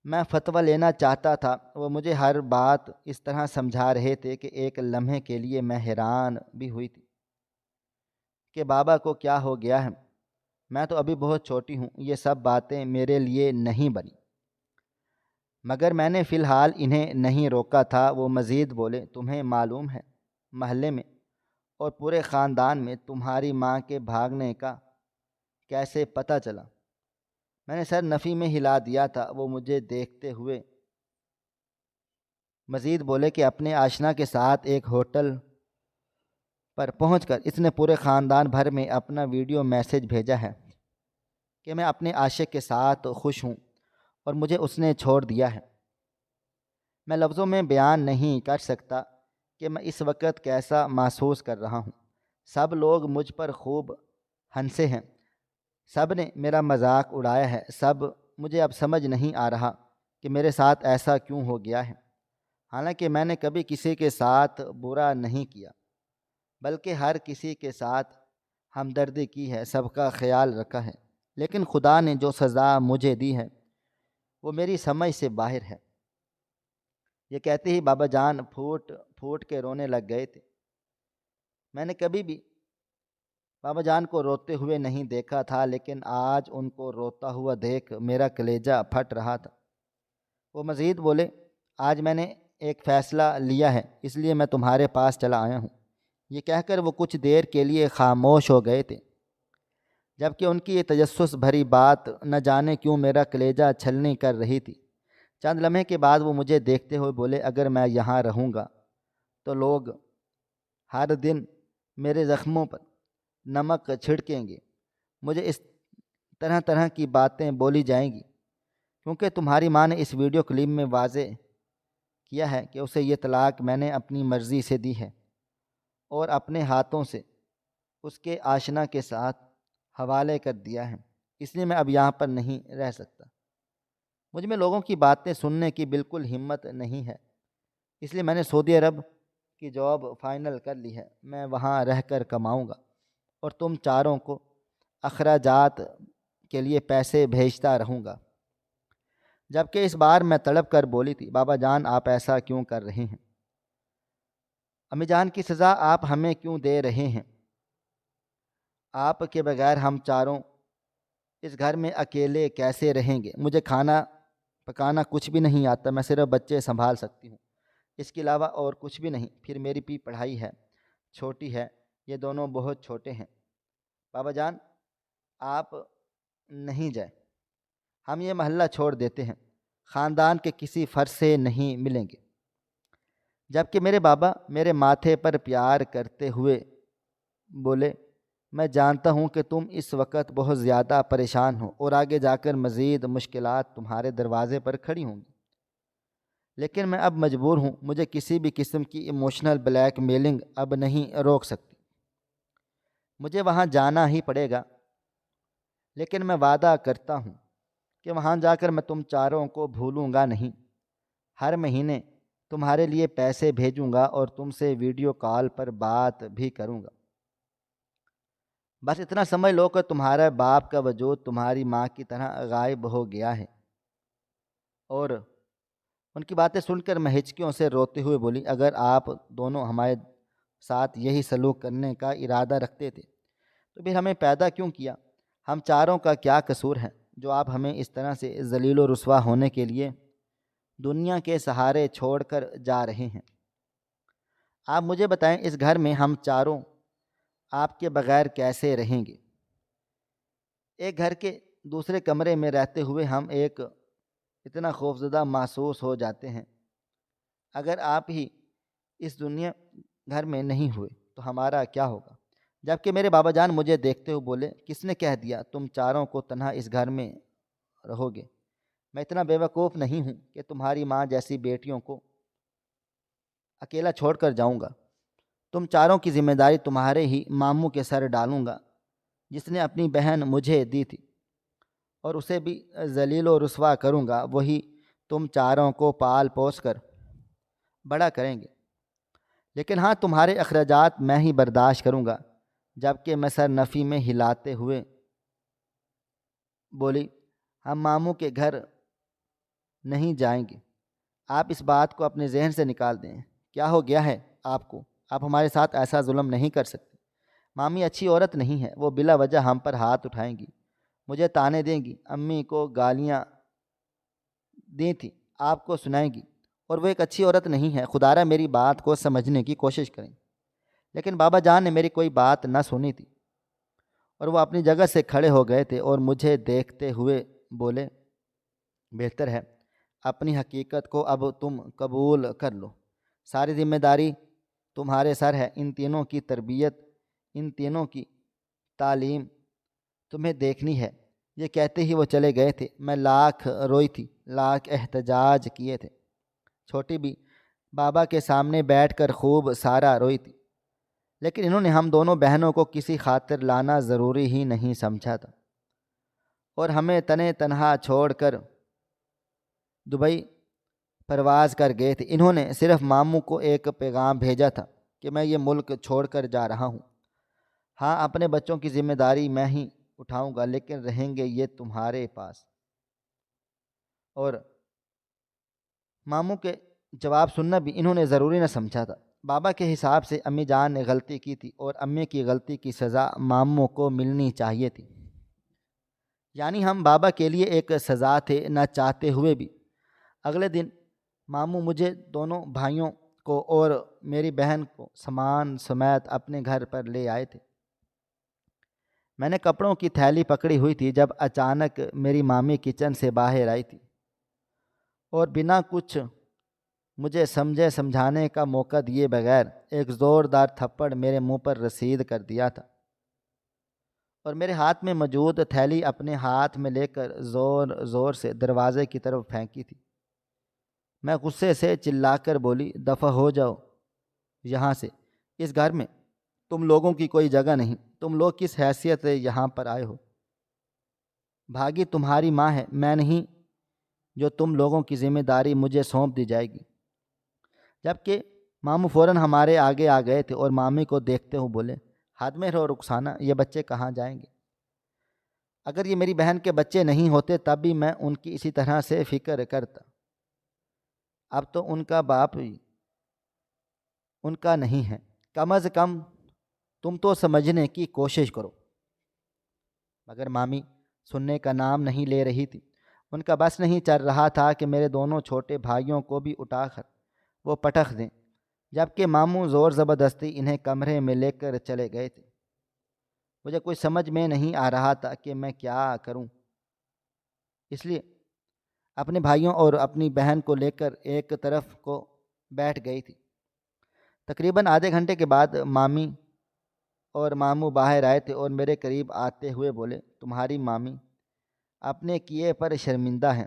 میں فتویٰ لینا چاہتا تھا۔ وہ مجھے ہر بات اس طرح سمجھا رہے تھے کہ ایک لمحے کے لیے میں حیران بھی ہوئی تھی کہ بابا کو کیا ہو گیا ہے، میں تو ابھی بہت چھوٹی ہوں، یہ سب باتیں میرے لیے نہیں بنی، مگر میں نے فی الحال انہیں نہیں روکا تھا۔ وہ مزید بولے، تمہیں معلوم ہے محلے میں اور پورے خاندان میں تمہاری ماں کے بھاگنے کا کیسے پتہ چلا؟ میں نے سر نفی میں ہلا دیا تھا۔ وہ مجھے دیکھتے ہوئے مزید بولے کہ اپنے آشنا کے ساتھ ایک ہوٹل پر پہنچ کر اس نے پورے خاندان بھر میں اپنا ویڈیو میسج بھیجا ہے کہ میں اپنے عاشق کے ساتھ خوش ہوں اور مجھے اس نے چھوڑ دیا ہے۔ میں لفظوں میں بیان نہیں کر سکتا کہ میں اس وقت کیسا محسوس کر رہا ہوں۔ سب لوگ مجھ پر خوب ہنسے ہیں، سب نے میرا مذاق اڑایا ہے، مجھے اب سمجھ نہیں آ رہا کہ میرے ساتھ ایسا کیوں ہو گیا ہے، حالانکہ میں نے کبھی کسی کے ساتھ برا نہیں کیا، بلکہ ہر کسی کے ساتھ ہمدردی کی ہے، سب کا خیال رکھا ہے، لیکن خدا نے جو سزا مجھے دی ہے وہ میری سمجھ سے باہر ہے۔ یہ کہتے ہی بابا جان پھوٹ پھوٹ کے رونے لگ گئے تھے۔ میں نے کبھی بھی بابا جان کو روتے ہوئے نہیں دیکھا تھا، لیکن آج ان کو روتا ہوا دیکھ میرا کلیجہ پھٹ رہا تھا۔ وہ مزید بولے، آج میں نے ایک فیصلہ لیا ہے، اس لیے میں تمہارے پاس چلا آیا ہوں۔ یہ کہہ کر وہ کچھ دیر کے لیے خاموش ہو گئے تھے، جبکہ ان کی یہ تجسس بھری بات نہ جانے کیوں میرا کلیجہ چھلنی کر رہی تھی۔ چند لمحے کے بعد وہ مجھے دیکھتے ہوئے بولے، اگر میں یہاں رہوں گا تو لوگ ہر دن میرے زخموں پر نمک چھڑکیں گے، مجھے اس طرح طرح کی باتیں بولی جائیں گی، کیونکہ تمہاری ماں نے اس ویڈیو کلپ میں واضح کیا ہے کہ اسے یہ طلاق میں نے اپنی مرضی سے دی ہے اور اپنے ہاتھوں سے اس کے آشنا کے ساتھ حوالے کر دیا ہے، اس لیے میں اب یہاں پر نہیں رہ سکتا۔ مجھ میں لوگوں کی باتیں سننے کی بالکل ہمت نہیں ہے، اس لیے میں نے سعودی عرب کی جاب فائنل کر لی ہے، میں وہاں رہ کر کماؤں گا اور تم چاروں کو اخراجات کے لیے پیسے بھیجتا رہوں گا۔ جبکہ اس بار میں تڑپ کر بولی تھی، بابا جان آپ ایسا کیوں کر رہے ہیں؟ امی جان کی سزا آپ ہمیں کیوں دے رہے ہیں؟ آپ کے بغیر ہم چاروں اس گھر میں اکیلے کیسے رہیں گے؟ مجھے کھانا پکانا کچھ بھی نہیں آتا، میں صرف بچے سنبھال سکتی ہوں، اس کے علاوہ اور کچھ بھی نہیں۔ پھر میری بھی پڑھائی ہے، چھوٹی ہے، یہ دونوں بہت چھوٹے ہیں۔ بابا جان آپ نہیں جائیں، ہم یہ محلہ چھوڑ دیتے ہیں، خاندان کے کسی فرد سے نہیں ملیں گے۔ جبکہ میرے بابا میرے ماتھے پر پیار کرتے ہوئے بولے، میں جانتا ہوں کہ تم اس وقت بہت زیادہ پریشان ہو اور آگے جا کر مزید مشکلات تمہارے دروازے پر کھڑی ہوں گی، لیکن میں اب مجبور ہوں، مجھے کسی بھی قسم کی ایموشنل بلیک میلنگ اب نہیں روک سکتی، مجھے وہاں جانا ہی پڑے گا، لیکن میں وعدہ کرتا ہوں کہ وہاں جا کر میں تم چاروں کو بھولوں گا نہیں، ہر مہینے تمہارے لیے پیسے بھیجوں گا اور تم سے ویڈیو کال پر بات بھی کروں گا۔ بس اتنا سمجھ لو کہ تمہارے باپ کا وجود تمہاری ماں کی طرح غائب ہو گیا ہے۔ اور ان کی باتیں سن کر میں ہچکیوں سے روتے ہوئے بولی، اگر آپ دونوں ہمارے ساتھ یہی سلوک کرنے کا ارادہ رکھتے تھے تو پھر ہمیں پیدا کیوں کیا؟ ہم چاروں کا کیا قصور ہے جو آپ ہمیں اس طرح سے ذلیل و رسوا ہونے کے لیے دنیا کے سہارے چھوڑ کر جا رہے ہیں؟ آپ مجھے بتائیں، اس گھر میں ہم چاروں آپ کے بغیر کیسے رہیں گے؟ ایک گھر کے دوسرے کمرے میں رہتے ہوئے ہم ایک اتنا خوفزدہ محسوس ہو جاتے ہیں، اگر آپ ہی اس دنیا گھر میں نہیں ہوئے تو ہمارا کیا ہوگا؟ جبکہ میرے بابا جان مجھے دیکھتے ہوئے بولے، کس نے کہہ دیا تم چاروں کو تنہا اس گھر میں رہو گے؟ میں اتنا بے وقوف نہیں ہوں کہ تمہاری ماں جیسی بیٹیوں کو اکیلا چھوڑ کر جاؤں گا۔ تم چاروں کی ذمہ داری تمہارے ہی ماموں کے سر ڈالوں گا، جس نے اپنی بہن مجھے دی تھی، اور اسے بھی ذلیل و رسوا کروں گا۔ وہی تم چاروں کو پال پوس کر بڑا کریں گے، لیکن ہاں تمہارے اخراجات میں ہی برداشت کروں گا۔ جبکہ میں سر نفی میں ہلاتے ہوئے بولی، ہم ماموں کے گھر نہیں جائیں گے۔ آپ اس بات کو اپنے ذہن سے نکال دیں۔ کیا ہو گیا ہے آپ کو؟ آپ ہمارے ساتھ ایسا ظلم نہیں کر سکتے۔ مامی اچھی عورت نہیں ہے، وہ بلا وجہ ہم پر ہاتھ اٹھائیں گی، مجھے طعنے دیں گی، امی کو گالیاں دی تھی آپ کو سنائیں گی، اور وہ ایک اچھی عورت نہیں ہے۔ خدارا میری بات کو سمجھنے کی کوشش کریں۔ لیکن بابا جان نے میری کوئی بات نہ سنی تھی، اور وہ اپنی جگہ سے کھڑے ہو گئے تھے اور مجھے دیکھتے ہوئے بولے، بہتر ہے، اپنی حقیقت کو اب تم قبول کر لو۔ ساری ذمہ داری تمہارے سر ہے۔ ان تینوں کی تربیت، ان تینوں کی تعلیم تمہیں دیکھنی ہے۔ یہ کہتے ہی وہ چلے گئے تھے۔ میں لاکھ روئی تھی، لاکھ احتجاج کیے تھے۔ چھوٹی بھی بابا کے سامنے بیٹھ کر خوب سارا روئی تھی، لیکن انہوں نے ہم دونوں بہنوں کو کسی خاطر لانا ضروری ہی نہیں سمجھا تھا، اور ہمیں تنے تنہا چھوڑ کر دبئی پرواز کر گئے تھے۔ انہوں نے صرف ماموں کو ایک پیغام بھیجا تھا کہ میں یہ ملک چھوڑ کر جا رہا ہوں۔ ہاں اپنے بچوں کی ذمہ داری میں ہی اٹھاؤں گا، لیکن رہیں گے یہ تمہارے پاس۔ اور ماموں کے جواب سننا بھی انہوں نے ضروری نہ سمجھا تھا۔ بابا کے حساب سے امی جان نے غلطی کی تھی، اور امی کی غلطی کی سزا ماموں کو ملنی چاہیے تھی۔ یعنی ہم بابا کے لیے ایک سزا تھے، نہ چاہتے ہوئے بھی۔ اگلے دن ماموں مجھے، دونوں بھائیوں کو اور میری بہن کو سامان سمیت اپنے گھر پر لے آئے تھے۔ میں نے کپڑوں کی تھیلی پکڑی ہوئی تھی جب اچانک میری مامی کچن سے باہر آئی تھی، اور بنا کچھ مجھے سمجھانے کا موقع دیے بغیر ایک زوردار تھپڑ میرے منہ پر رسید کر دیا تھا، اور میرے ہاتھ میں موجود تھیلی اپنے ہاتھ میں لے کر زور زور سے دروازے کی طرف پھینکی تھی۔ میں غصے سے چلا کر بولی، دفع ہو جاؤ یہاں سے، اس گھر میں تم لوگوں کی کوئی جگہ نہیں۔ تم لوگ کس حیثیت سے یہاں پر آئے ہو؟ بھاگی تمہاری ماں ہے، میں نہیں، جو تم لوگوں کی ذمہ داری مجھے سونپ دی جائے گی۔ جبکہ ماموں فوراً ہمارے آگے آ گئے تھے اور مامی کو دیکھتے ہوئے بولے، حد میں رہو رخسانہ، یہ بچے کہاں جائیں گے؟ اگر یہ میری بہن کے بچے نہیں ہوتے تب بھی میں ان کی اسی طرح سے فکر کرتا۔ اب تو ان کا باپ بھی ان کا نہیں ہے۔ کم از کم تم تو سمجھنے کی کوشش کرو۔ مگر مامی سننے کا نام نہیں لے رہی تھی۔ ان کا بس نہیں چل رہا تھا کہ میرے دونوں چھوٹے بھائیوں کو بھی اٹھا کر وہ پٹخ دیں، جبکہ ماموں زور زبردستی انہیں کمرے میں لے کر چلے گئے تھے۔ مجھے کوئی سمجھ میں نہیں آ رہا تھا کہ میں کیا کروں، اس لیے اپنے بھائیوں اور اپنی بہن کو لے کر ایک طرف کو بیٹھ گئی تھی۔ تقریباً آدھے گھنٹے کے بعد مامی اور ماموں باہر آئے تھے اور میرے قریب آتے ہوئے بولے، تمہاری مامی اپنے کیے پر شرمندہ ہیں۔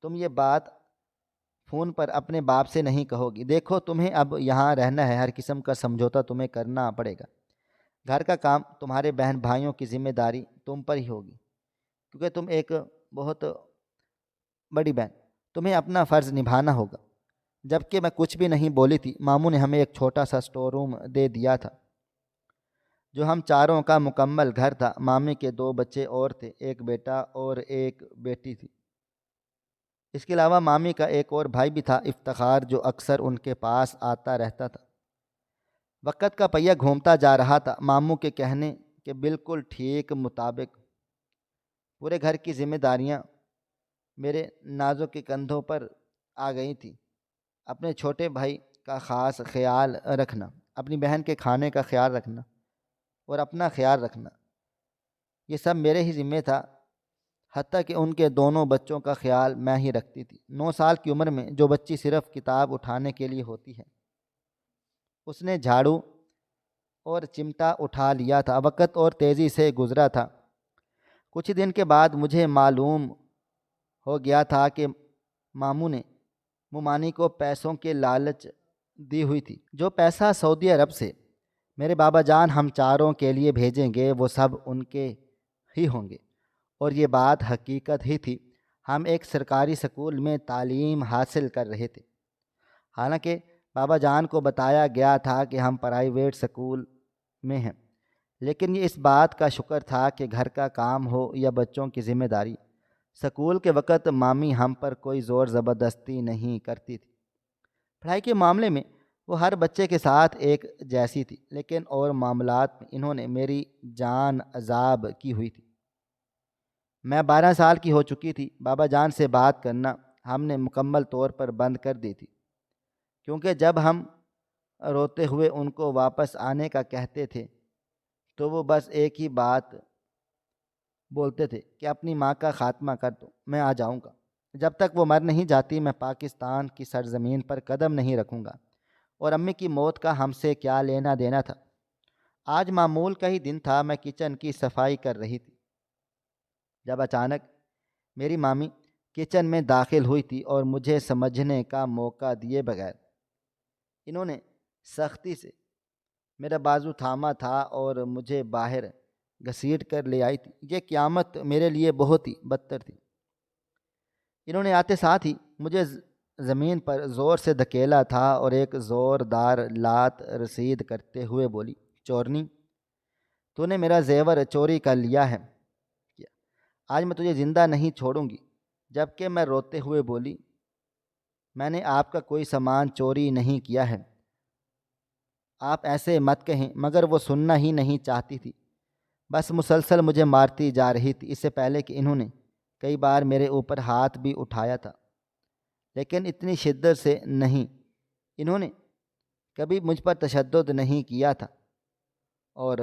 تم یہ بات فون پر اپنے باپ سے نہیں کہو گی۔ دیکھو تمہیں اب یہاں رہنا ہے، ہر قسم کا سمجھوتا تمہیں کرنا پڑے گا۔ گھر کا کام، تمہارے بہن بھائیوں کی ذمہ داری تم پر ہی ہوگی، کیونکہ تم ایک بہت بڑی بہن، تمہیں اپنا فرض نبھانا ہوگا۔ جبکہ میں کچھ بھی نہیں بولی تھی، ماموں نے ہمیں ایک چھوٹا سا اسٹور روم دے دیا تھا، جو ہم چاروں کا مکمل گھر تھا۔ مامی کے 2 بچے اور تھے، ایک بیٹا اور ایک بیٹی تھی۔ اس کے علاوہ مامی کا ایک اور بھائی بھی تھا، افتخار، جو اکثر ان کے پاس آتا رہتا تھا۔ وقت کا پہیہ گھومتا جا رہا تھا۔ ماموں کے کہنے کے بالکل ٹھیک مطابق پورے گھر کی ذمہ داریاں میرے نازک کے کندھوں پر آ گئی تھیں۔ اپنے چھوٹے بھائی کا خاص خیال رکھنا، اپنی بہن کے کھانے کا خیال رکھنا، اور اپنا خیال رکھنا، یہ سب میرے ہی ذمہ تھا۔ حتیٰ کہ ان کے دونوں بچوں کا خیال میں ہی رکھتی تھی۔ 9 سال کی عمر میں جو بچی صرف کتاب اٹھانے کے لیے ہوتی ہے، اس نے جھاڑو اور چمٹا اٹھا لیا تھا۔ وقت اور تیزی سے گزرا تھا۔ کچھ دن کے بعد مجھے معلوم ہو گیا تھا کہ ماموں نے ممانی کو پیسوں کے لالچ دی ہوئی تھی۔ جو پیسہ سعودی عرب سے میرے بابا جان ہم چاروں کے لیے بھیجیں گے وہ سب ان کے ہی ہوں گے، اور یہ بات حقیقت ہی تھی۔ ہم ایک سرکاری اسکول میں تعلیم حاصل کر رہے تھے، حالانکہ بابا جان کو بتایا گیا تھا کہ ہم پرائیویٹ اسکول میں ہیں، لیکن یہ اس بات کا شکر تھا کہ گھر کا کام ہو یا بچوں کی ذمہ داری، اسکول کے وقت مامی ہم پر کوئی زور زبردستی نہیں کرتی تھی۔ پڑھائی کے معاملے میں وہ ہر بچے کے ساتھ ایک جیسی تھی، لیکن اور معاملات میں انہوں نے میری جان عذاب کی ہوئی تھی۔ میں 12 سال کی ہو چکی تھی۔ بابا جان سے بات کرنا ہم نے مکمل طور پر بند کر دی تھی، کیونکہ جب ہم روتے ہوئے ان کو واپس آنے کا کہتے تھے تو وہ بس ایک ہی بات بولتے تھے کہ اپنی ماں کا خاتمہ کر دو، میں آ جاؤں گا۔ جب تک وہ مر نہیں جاتی میں پاکستان کی سرزمین پر قدم نہیں رکھوں گا، اور امی کی موت کا ہم سے کیا لینا دینا تھا۔ آج معمول کا ہی دن تھا، میں کچن کی صفائی کر رہی تھی جب اچانک میری مامی کچن میں داخل ہوئی تھی، اور مجھے سمجھنے کا موقع دیے بغیر انہوں نے سختی سے میرا بازو تھاما تھا اور مجھے باہر گھسیٹ کر لے آئی تھی۔ یہ قیامت میرے لیے بہت ہی بدتر تھی۔ انہوں نے آتے ساتھ ہی مجھے زمین پر زور سے دھکیلا تھا اور ایک زوردار لات رسید کرتے ہوئے بولی، چورنی، تو نے میرا زیور چوری کر لیا ہے، آج میں تجھے زندہ نہیں چھوڑوں گی۔ جبکہ میں روتے ہوئے بولی، میں نے آپ کا کوئی سامان چوری نہیں کیا ہے، آپ ایسے مت کہیں۔ مگر وہ سننا ہی نہیں چاہتی تھی، بس مسلسل مجھے مارتی جا رہی تھی۔ اس سے پہلے کہ انہوں نے کئی بار میرے اوپر ہاتھ بھی اٹھایا تھا، لیکن اتنی شدت سے نہیں۔ انہوں نے کبھی مجھ پر تشدد نہیں کیا تھا، اور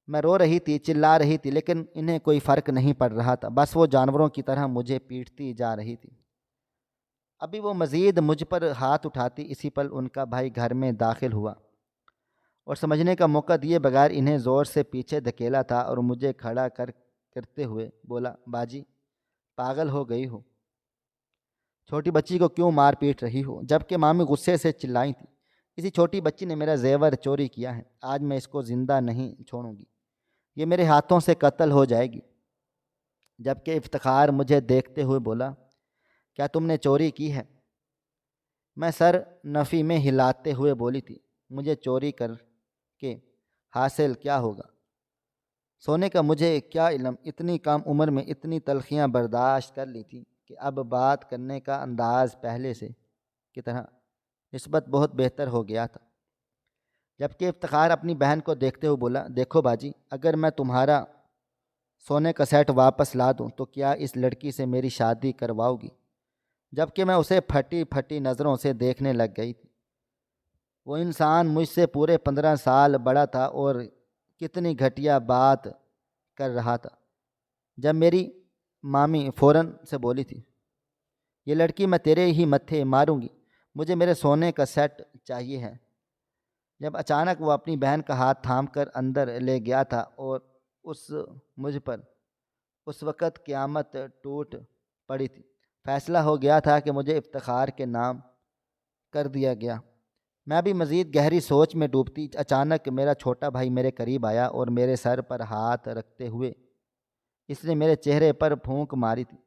میں رو رہی تھی، چلا رہی تھی، لیکن انہیں کوئی فرق نہیں پڑ رہا تھا۔ بس وہ جانوروں کی طرح مجھے پیٹتی جا رہی تھی۔ ابھی وہ مزید مجھ پر ہاتھ اٹھاتی، اسی پل ان کا بھائی گھر میں داخل ہوا اور سمجھنے کا موقع دیے بغیر انہیں زور سے پیچھے دھکیلا تھا اور مجھے کھڑا کرتے ہوئے بولا، باجی پاگل ہو گئی ہو، چھوٹی بچی کو کیوں مار پیٹ رہی ہو؟ جبکہ مامی غصے سے چلائی تھی، اسی چھوٹی بچی نے میرا زیور چوری کیا ہے، آج میں اس کو زندہ نہیں چھوڑوں گی، یہ میرے ہاتھوں سے قتل ہو جائے گی۔ جبکہ افتخار مجھے دیکھتے ہوئے بولا، کیا تم نے چوری کی ہے؟ میں سر نفی میں ہلاتے ہوئے بولی تھی، مجھے چوری کر کے حاصل کیا ہوگا؟ سونے کا مجھے کیا علم؟ اتنی کم عمر میں اتنی تلخیاں برداشت کر لی تھی کہ اب بات کرنے کا انداز پہلے سے کی طرح نسبت بہت بہتر ہو گیا تھا۔ جبکہ افتخار اپنی بہن کو دیکھتے ہوئے بولا، دیکھو باجی، اگر میں تمہارا سونے کا سیٹ واپس لا دوں تو کیا اس لڑکی سے میری شادی کرواؤ گی؟ جبکہ میں اسے پھٹی پھٹی نظروں سے دیکھنے لگ گئی تھی۔ وہ انسان مجھ سے پورے 15 سال بڑا تھا اور کتنی گھٹیا بات کر رہا تھا، جب میری مامی فوراً سے بولی تھی، یہ لڑکی میں تیرے ہی متھے ماروں گی، مجھے میرے سونے کا سیٹ چاہیے ہے۔ جب اچانک وہ اپنی بہن کا ہاتھ تھام کر اندر لے گیا تھا اور مجھ پر اس وقت قیامت ٹوٹ پڑی تھی۔ فیصلہ ہو گیا تھا کہ مجھے افتخار کے نام کر دیا گیا۔ میں ابھی مزید گہری سوچ میں ڈوبتی، اچانک میرا چھوٹا بھائی میرے قریب آیا اور میرے سر پر ہاتھ رکھتے ہوئے اس نے میرے چہرے پر پھونک ماری تھی۔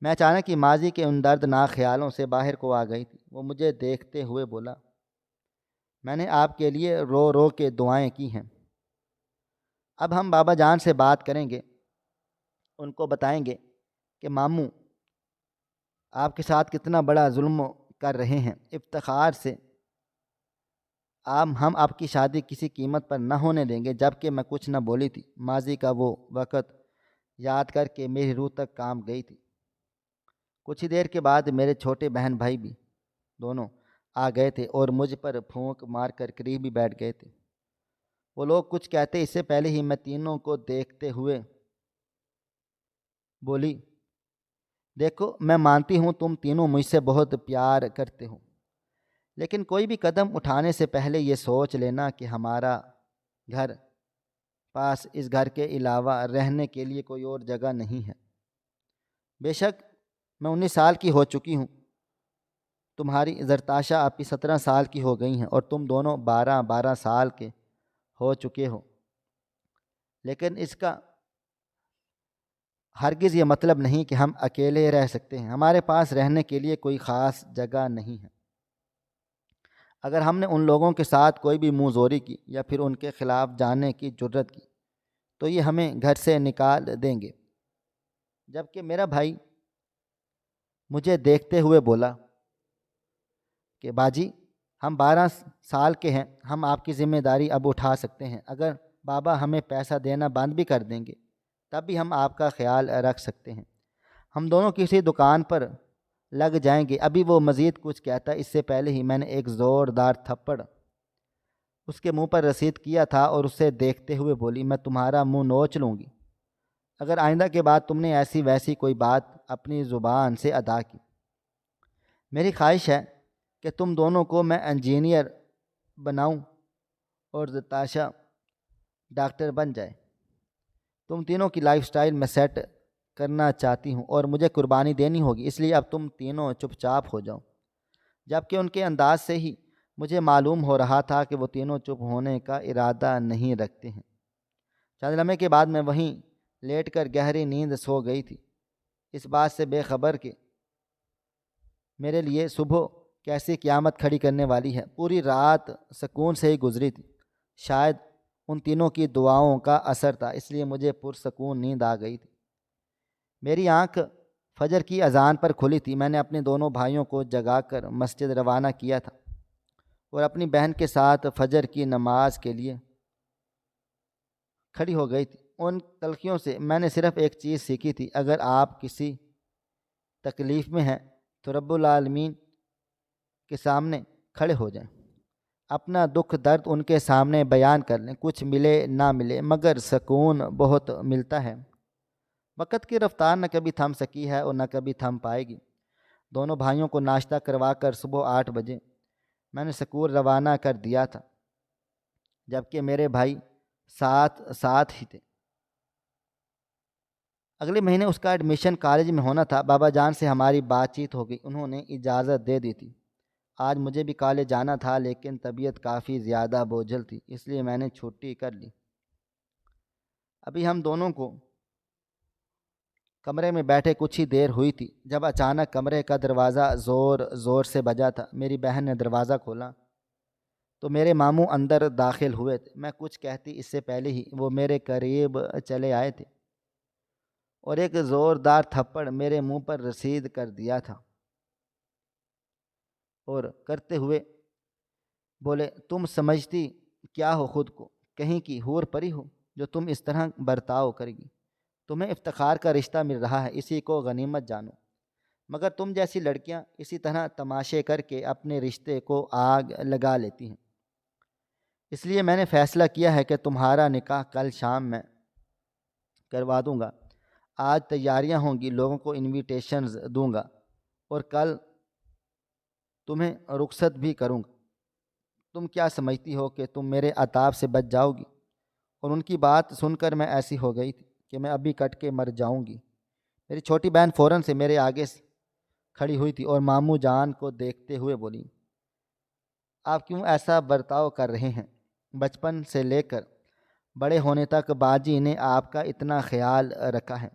میں اچانک ہی ماضی کے ان دردناک خیالوں سے باہر کو آ گئی تھی۔ وہ مجھے دیکھتے ہوئے بولا، میں نے آپ کے لیے رو رو کے دعائیں کی ہیں، اب ہم بابا جان سے بات کریں گے، ان کو بتائیں گے کہ ماموں آپ کے ساتھ کتنا بڑا ظلم کر رہے ہیں۔ افتخار سے ہم آپ کی شادی کسی قیمت پر نہ ہونے دیں گے۔ جبکہ میں کچھ نہ بولی تھی، ماضی کا وہ وقت یاد کر کے میری روح تک کام گئی تھی۔ کچھ ہی دیر کے بعد میرے چھوٹے بہن بھائی بھی دونوں آ گئے تھے اور مجھ پر پھونک مار کر قریب ہی بیٹھ گئے تھے۔ وہ لوگ کچھ کہتے اس سے پہلے ہی میں تینوں کو دیکھتے ہوئے بولی، دیکھو میں مانتی ہوں تم تینوں مجھ سے بہت پیار کرتے ہو، لیکن کوئی بھی قدم اٹھانے سے پہلے یہ سوچ لینا کہ ہمارا گھر پاس اس گھر کے علاوہ رہنے کے لیے کوئی اور جگہ نہیں ہے۔ بے شک میں 19 سال کی ہو چکی ہوں، تمہاری زرتاشا آپی 17 سال کی ہو گئی ہیں اور تم دونوں 12 سال کے ہو چکے ہو، لیکن اس کا ہرگز یہ مطلب نہیں کہ ہم اکیلے رہ سکتے ہیں۔ ہمارے پاس رہنے کے لیے کوئی خاص جگہ نہیں ہے۔ اگر ہم نے ان لوگوں کے ساتھ کوئی بھی منہ زوری کی یا پھر ان کے خلاف جانے کی جرت کی تو یہ ہمیں گھر سے نکال دیں گے۔ جبکہ میرا بھائی مجھے دیکھتے ہوئے بولا کہ باجی، ہم 12 سال کے ہیں، ہم آپ کی ذمہ داری اب اٹھا سکتے ہیں۔ اگر بابا ہمیں پیسہ دینا بند بھی کر دیں گے تب بھی ہم آپ کا خیال رکھ سکتے ہیں۔ ہم دونوں کسی دکان پر لگ جائیں گے۔ ابھی وہ مزید کچھ کہتا اس سے پہلے ہی میں نے ایک زوردار تھپڑ اس کے منہ پر رسید کیا تھا اور اسے دیکھتے ہوئے بولی، میں تمہارا منہ نوچ لوں گی اگر آئندہ کے بعد تم نے ایسی ویسی کوئی بات اپنی زبان سے ادا کی۔ میری خواہش ہے کہ تم دونوں کو میں انجینئر بناؤں اور زرتاشا ڈاکٹر بن جائے۔ تم تینوں کی لائف سٹائل میں سیٹ کرنا چاہتی ہوں اور مجھے قربانی دینی ہوگی، اس لیے اب تم تینوں چپ چاپ ہو جاؤ۔ جبکہ ان کے انداز سے ہی مجھے معلوم ہو رہا تھا کہ وہ تینوں چپ ہونے کا ارادہ نہیں رکھتے ہیں۔ چند لمحے کے بعد میں وہیں لیٹ کر گہری نیند سو گئی تھی، اس بات سے بے خبر کہ میرے لیے صبح کیسی قیامت کھڑی کرنے والی ہے۔ پوری رات سکون سے ہی گزری تھی۔ شاید ان تینوں کی دعاؤں کا اثر تھا، اس لیے مجھے پرسکون نیند آ گئی تھی۔ میری آنکھ فجر کی اذان پر کھلی تھی۔ میں نے اپنے دونوں بھائیوں کو جگا کر مسجد روانہ کیا تھا اور اپنی بہن کے ساتھ فجر کی نماز کے لیے کھڑی ہو گئی تھی۔ ان تلخیوں سے میں نے صرف ایک چیز سیکھی تھی، اگر آپ کسی تکلیف میں ہیں تو رب العالمین کے سامنے کھڑے ہو جائیں، اپنا دکھ درد ان کے سامنے بیان کر لیں۔ کچھ ملے نہ ملے مگر سکون بہت ملتا ہے۔ وقت کی رفتار نہ کبھی تھم سکی ہے اور نہ کبھی تھم پائے گی۔ دونوں بھائیوں کو ناشتہ کروا کر صبح 8 بجے میں نے سکول روانہ کر دیا تھا، جبکہ میرے بھائی ساتھ ہی تھے۔ اگلے مہینے اس کا ایڈمیشن کالج میں ہونا تھا۔ بابا جان سے ہماری بات چیت ہو گئی، انہوں نے اجازت دے دی تھی۔ آج مجھے بھی کالج جانا تھا لیکن طبیعت کافی زیادہ بوجھل تھی، اس لیے میں نے چھٹی کر لی۔ ابھی ہم دونوں کو کمرے میں بیٹھے کچھ ہی دیر ہوئی تھی جب اچانک کمرے کا دروازہ زور زور سے بجا تھا۔ میری بہن نے دروازہ کھولا تو میرے ماموں اندر داخل ہوئے تھے۔ میں کچھ کہتی اس سے پہلے ہی وہ میرے قریب چلے آئے تھے اور ایک زوردار تھپڑ میرے منہ پر رسید کر دیا تھا اور کرتے ہوئے بولے، تم سمجھتی کیا ہو خود کو؟ کہیں کی حور پری ہو جو تم اس طرح برتاؤ کرے گی؟ تمہیں افتخار کا رشتہ مل رہا ہے، اسی کو غنیمت جانو، مگر تم جیسی لڑکیاں اسی طرح تماشے کر کے اپنے رشتے کو آگ لگا لیتی ہیں۔ اس لیے میں نے فیصلہ کیا ہے کہ تمہارا نکاح کل شام میں کروا دوں گا۔ آج تیاریاں ہوں گی، لوگوں کو انویٹیشنز دوں گا اور کل تمہیں رخصت بھی کروں گا۔ تم کیا سمجھتی ہو کہ تم میرے عتاب سے بچ جاؤ گی؟ اور ان کی بات سن کر میں ایسی ہو گئی تھی کہ میں ابھی کٹ کے مر جاؤں گی۔ میری چھوٹی بہن فوراً سے میرے آگے کھڑی ہوئی تھی اور ماموں جان کو دیکھتے ہوئے بولی، آپ کیوں ایسا برتاؤ کر رہے ہیں؟ بچپن سے لے کر بڑے ہونے تک باجی نے آپ کا اتنا خیال رکھا ہے،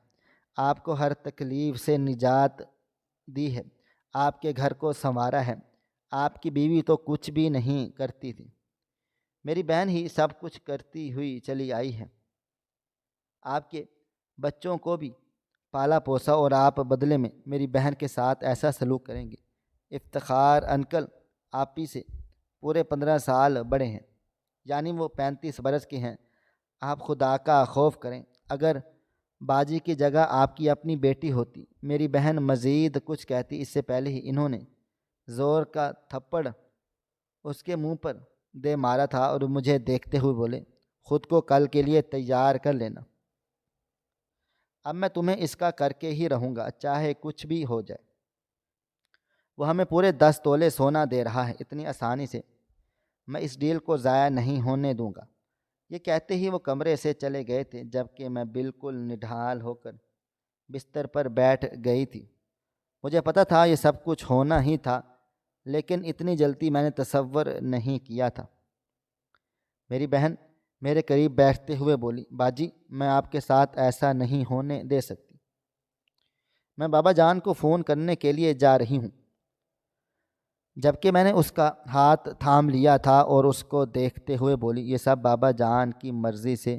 آپ کو ہر تکلیف سے نجات دی ہے، آپ کے گھر کو سنوارا ہے۔ آپ کی بیوی تو کچھ بھی نہیں کرتی تھی، میری بہن ہی سب کچھ کرتی ہوئی چلی آئی ہے۔ آپ کے بچوں کو بھی پالا پوسا اور آپ بدلے میں میری بہن کے ساتھ ایسا سلوک کریں گے؟ افتخار انکل آپی سے پورے 15 سال بڑے ہیں، یعنی وہ 35 برس کے ہیں۔ آپ خدا کا خوف کریں، اگر باجی کی جگہ آپ کی اپنی بیٹی ہوتی۔ میری بہن مزید کچھ کہتی اس سے پہلے ہی انہوں نے زور کا تھپڑ اس کے منہ پر دے مارا تھا اور مجھے دیکھتے ہوئے بولے، خود کو کل کے لیے تیار کر لینا، اب میں تمہیں اس کا کر کے ہی رہوں گا، چاہے کچھ بھی ہو جائے۔ وہ ہمیں پورے 10 تولے سونا دے رہا ہے، اتنی آسانی سے میں اس ڈیل کو ضائع نہیں ہونے دوں گا۔ یہ کہتے ہی وہ کمرے سے چلے گئے تھے، جبکہ میں بالکل نڈھال ہو کر بستر پر بیٹھ گئی تھی۔ مجھے پتہ تھا یہ سب کچھ ہونا ہی تھا، لیکن اتنی جلدی میں نے تصور نہیں کیا تھا۔ میری بہن میرے قریب بیٹھتے ہوئے بولی، باجی میں آپ کے ساتھ ایسا نہیں ہونے دے سکتی، میں بابا جان کو فون کرنے کے لیے جا رہی ہوں۔ جبکہ میں نے اس کا ہاتھ تھام لیا تھا اور اس کو دیکھتے ہوئے بولی، یہ سب بابا جان کی مرضی سے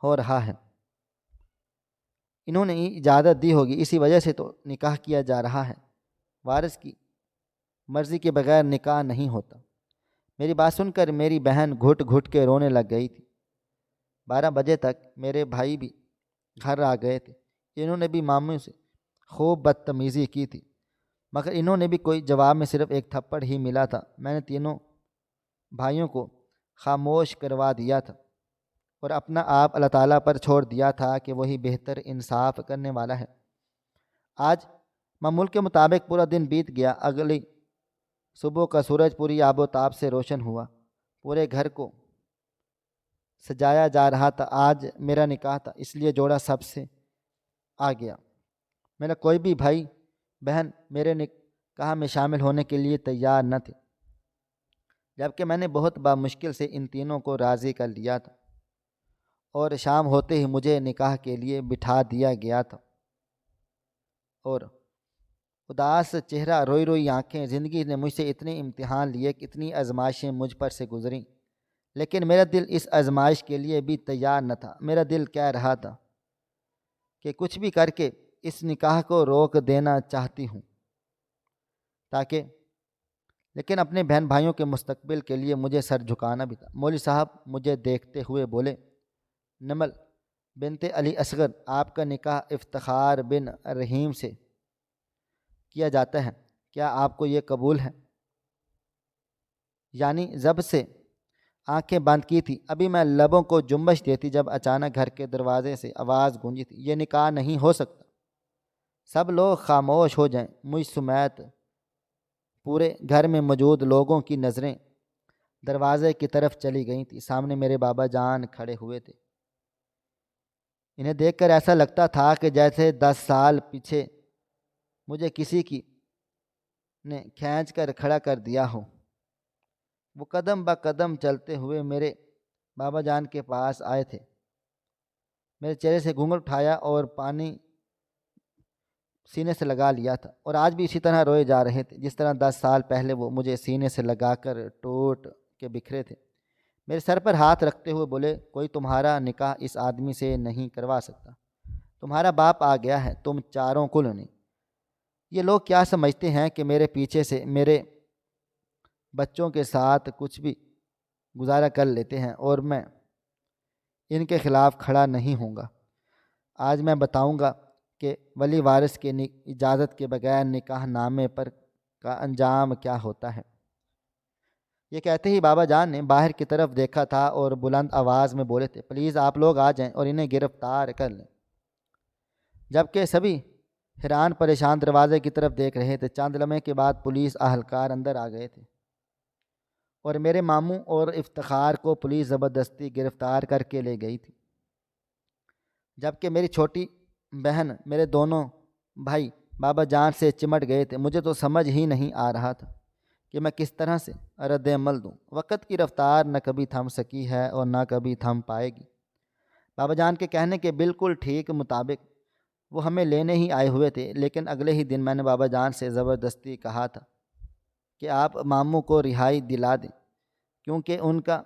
ہو رہا ہے، انہوں نے اجازت دی ہوگی، اسی وجہ سے تو نکاح کیا جا رہا ہے، وارث کی مرضی کے بغیر نکاح نہیں ہوتا۔ میری بات سن کر میری بہن گھٹ گھٹ کے رونے لگ گئی تھی۔ 12 بجے تک میرے بھائی بھی گھر آ گئے تھے۔ انہوں نے بھی ماموں سے خوب بدتمیزی کی تھی، مگر انہوں نے بھی کوئی جواب میں صرف ایک تھپڑ ہی ملا تھا۔ میں نے تینوں بھائیوں کو خاموش کروا دیا تھا اور اپنا آپ اللہ تعالیٰ پر چھوڑ دیا تھا کہ وہی بہتر انصاف کرنے والا ہے۔ آج معمول کے مطابق پورا دن بیت گیا۔ اگلی صبح کا سورج پوری آب و تاب سے روشن ہوا، پورے گھر کو سجایا جا رہا تھا۔ آج میرا نکاح تھا، اس لیے جوڑا سب سے آ گیا۔ میرا کوئی بھی بھائی بہن میرے نکاح میں شامل ہونے کے لیے تیار نہ تھے، جبکہ میں نے بہت بامشکل سے ان تینوں کو راضی کر لیا تھا، اور شام ہوتے ہی مجھے نکاح کے لیے بٹھا دیا گیا تھا۔ اور اداس چہرہ، روئی روئی آنکھیں، زندگی نے مجھ سے اتنے امتحان لیے، اتنی آزمائشیں مجھ پر سے گزریں، لیکن میرا دل اس آزمائش کے لیے بھی تیار نہ تھا۔ میرا دل کہہ رہا تھا کہ کچھ بھی کر کے اس نکاح کو روک دینا چاہتی ہوں، لیکن اپنے بہن بھائیوں کے مستقبل کے لیے مجھے سر جھکانا بھی تھا۔ مولوی صاحب مجھے دیکھتے ہوئے بولے، نمل بنت علی اصغر، آپ کا نکاح افتخار بن رحیم سے کیا جاتا ہے، کیا آپ کو یہ قبول ہے؟ یعنی جب سے آنکھیں بند کی تھی ابھی میں لبوں کو جنبش دیتی جب اچانک گھر کے دروازے سے آواز گونجی تھی، یہ نکاح نہیں ہو سکتا، سب لوگ خاموش ہو جائیں۔ مجھ سمیت پورے گھر میں موجود لوگوں کی نظریں دروازے کی طرف چلی گئی تھی۔ سامنے میرے بابا جان کھڑے ہوئے تھے۔ انہیں دیکھ کر ایسا لگتا تھا کہ جیسے 10 سال پیچھے مجھے کسی کی نے کھینچ کر کھڑا کر دیا ہو۔ وہ قدم بہ قدم چلتے ہوئے میرے بابا جان کے پاس آئے تھے، میرے چہرے سے گھونگھٹ اٹھایا اور پانی سینے سے لگا لیا تھا، اور آج بھی اسی طرح روئے جا رہے تھے جس طرح 10 سال پہلے وہ مجھے سینے سے لگا کر ٹوٹ کے بکھرے تھے۔ میرے سر پر ہاتھ رکھتے ہوئے بولے، کوئی تمہارا نکاح اس آدمی سے نہیں کروا سکتا، تمہارا باپ آ گیا ہے، تم چاروں کل نہیں۔ یہ لوگ کیا سمجھتے ہیں کہ میرے پیچھے سے میرے بچوں کے ساتھ کچھ بھی گزارا کر لیتے ہیں اور میں ان کے خلاف کھڑا نہیں ہوں گا۔ آج میں بتاؤں گا کہ ولی وارث کے اجازت کے بغیر نکاح نامے پر کا انجام کیا ہوتا ہے۔ یہ کہتے ہی بابا جان نے باہر کی طرف دیکھا تھا اور بلند آواز میں بولے تھے، پلیز آپ لوگ آ جائیں اور انہیں گرفتار کر لیں۔ جبکہ سبھی حیران پریشان دروازے کی طرف دیکھ رہے تھے۔ چند لمحے کے بعد پولیس اہلکار اندر آ گئے تھے اور میرے ماموں اور افتخار کو پولیس زبردستی گرفتار کر کے لے گئی تھی، جبکہ میری چھوٹی بہن، میرے دونوں بھائی بابا جان سے چمٹ گئے تھے۔ مجھے تو سمجھ ہی نہیں آ رہا تھا کہ میں کس طرح سے رد عمل دوں۔ وقت کی رفتار نہ کبھی تھم سکی ہے اور نہ کبھی تھم پائے گی۔ بابا جان کے کہنے کے بالکل ٹھیک مطابق وہ ہمیں لینے ہی آئے ہوئے تھے، لیکن اگلے ہی دن میں نے بابا جان سے زبردستی کہا تھا کہ آپ ماموں کو رہائی دلا دیں، کیونکہ ان کا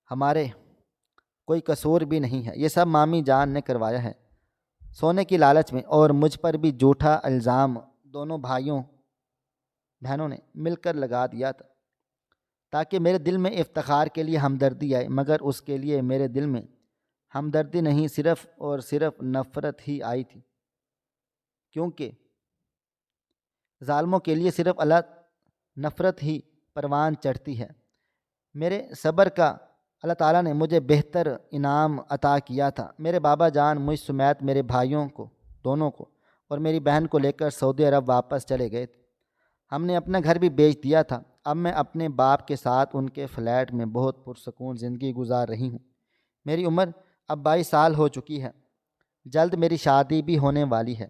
ہمارے کوئی قصور بھی نہیں ہے، یہ سب مامی جان نے کروایا ہے سونے کی لالچ میں، اور مجھ پر بھی جھوٹا الزام دونوں بہنوں نے مل کر لگا دیا تھا تاکہ میرے دل میں افتخار کے لیے ہمدردی آئے، مگر اس کے لیے میرے دل میں ہمدردی نہیں، صرف اور صرف نفرت ہی آئی تھی، کیونکہ ظالموں کے لیے صرف نفرت ہی پروان چڑھتی ہے۔ میرے صبر کا اللہ تعالیٰ نے مجھے بہتر انعام عطا کیا تھا۔ میرے بابا جان مجھ سمیت میرے بھائیوں کو دونوں کو اور میری بہن کو لے کر سعودی عرب واپس چلے گئے تھے۔ ہم نے اپنا گھر بھی بیچ دیا تھا۔ اب میں اپنے باپ کے ساتھ ان کے فلیٹ میں بہت پرسکون زندگی گزار رہی ہوں۔ میری عمر اب 22 سال ہو چکی ہے، جلد میری شادی بھی ہونے والی ہے۔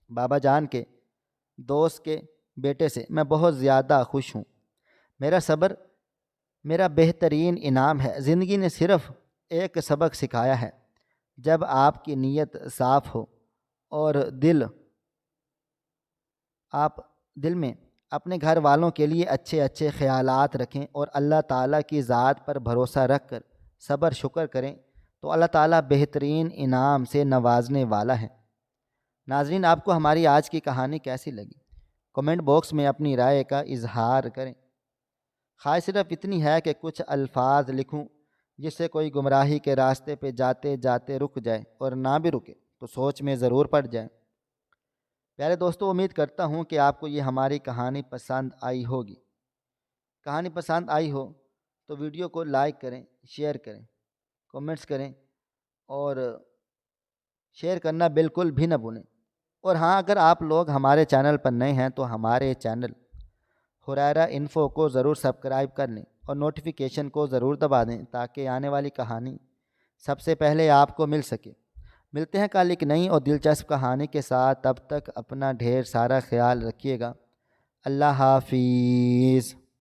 بابا جان کے دوست کے بیٹے سے میں بہت زیادہ خوش ہوں۔ میرا صبر میرا بہترین انعام ہے۔ زندگی نے صرف ایک سبق سکھایا ہے، جب آپ کی نیت صاف ہو اور آپ دل میں اپنے گھر والوں کے لیے اچھے اچھے خیالات رکھیں اور اللہ تعالیٰ کی ذات پر بھروسہ رکھ کر صبر شکر کریں تو اللہ تعالیٰ بہترین انعام سے نوازنے والا ہے۔ ناظرین، آپ کو ہماری آج کی کہانی کیسی لگی؟ کمنٹ باکس میں اپنی رائے کا اظہار کریں۔ خواہش صرف اتنی ہے کہ کچھ الفاظ لکھوں جس سے کوئی گمراہی کے راستے پہ جاتے جاتے رک جائے، اور نہ بھی رکے تو سوچ میں ضرور پڑ جائے۔ پیارے دوستو، امید کرتا ہوں کہ آپ کو یہ ہماری کہانی پسند آئی ہوگی۔ کہانی پسند آئی ہو تو ویڈیو کو لائک کریں، شیئر کریں، کمنٹس کریں، اور شیئر کرنا بالکل بھی نہ بھولیں۔ اور ہاں، اگر آپ لوگ ہمارے چینل پر نئے ہیں تو ہمارے چینل حریرہ انفو کو ضرور سبسکرائب کر لیں اور نوٹیفیکیشن کو ضرور دبا دیں تاکہ آنے والی کہانی سب سے پہلے آپ کو مل سکے۔ ملتے ہیں کل ایک نئی اور دلچسپ کہانی کے ساتھ، تب تک اپنا ڈھیر سارا خیال رکھیے گا۔ اللہ حافظ۔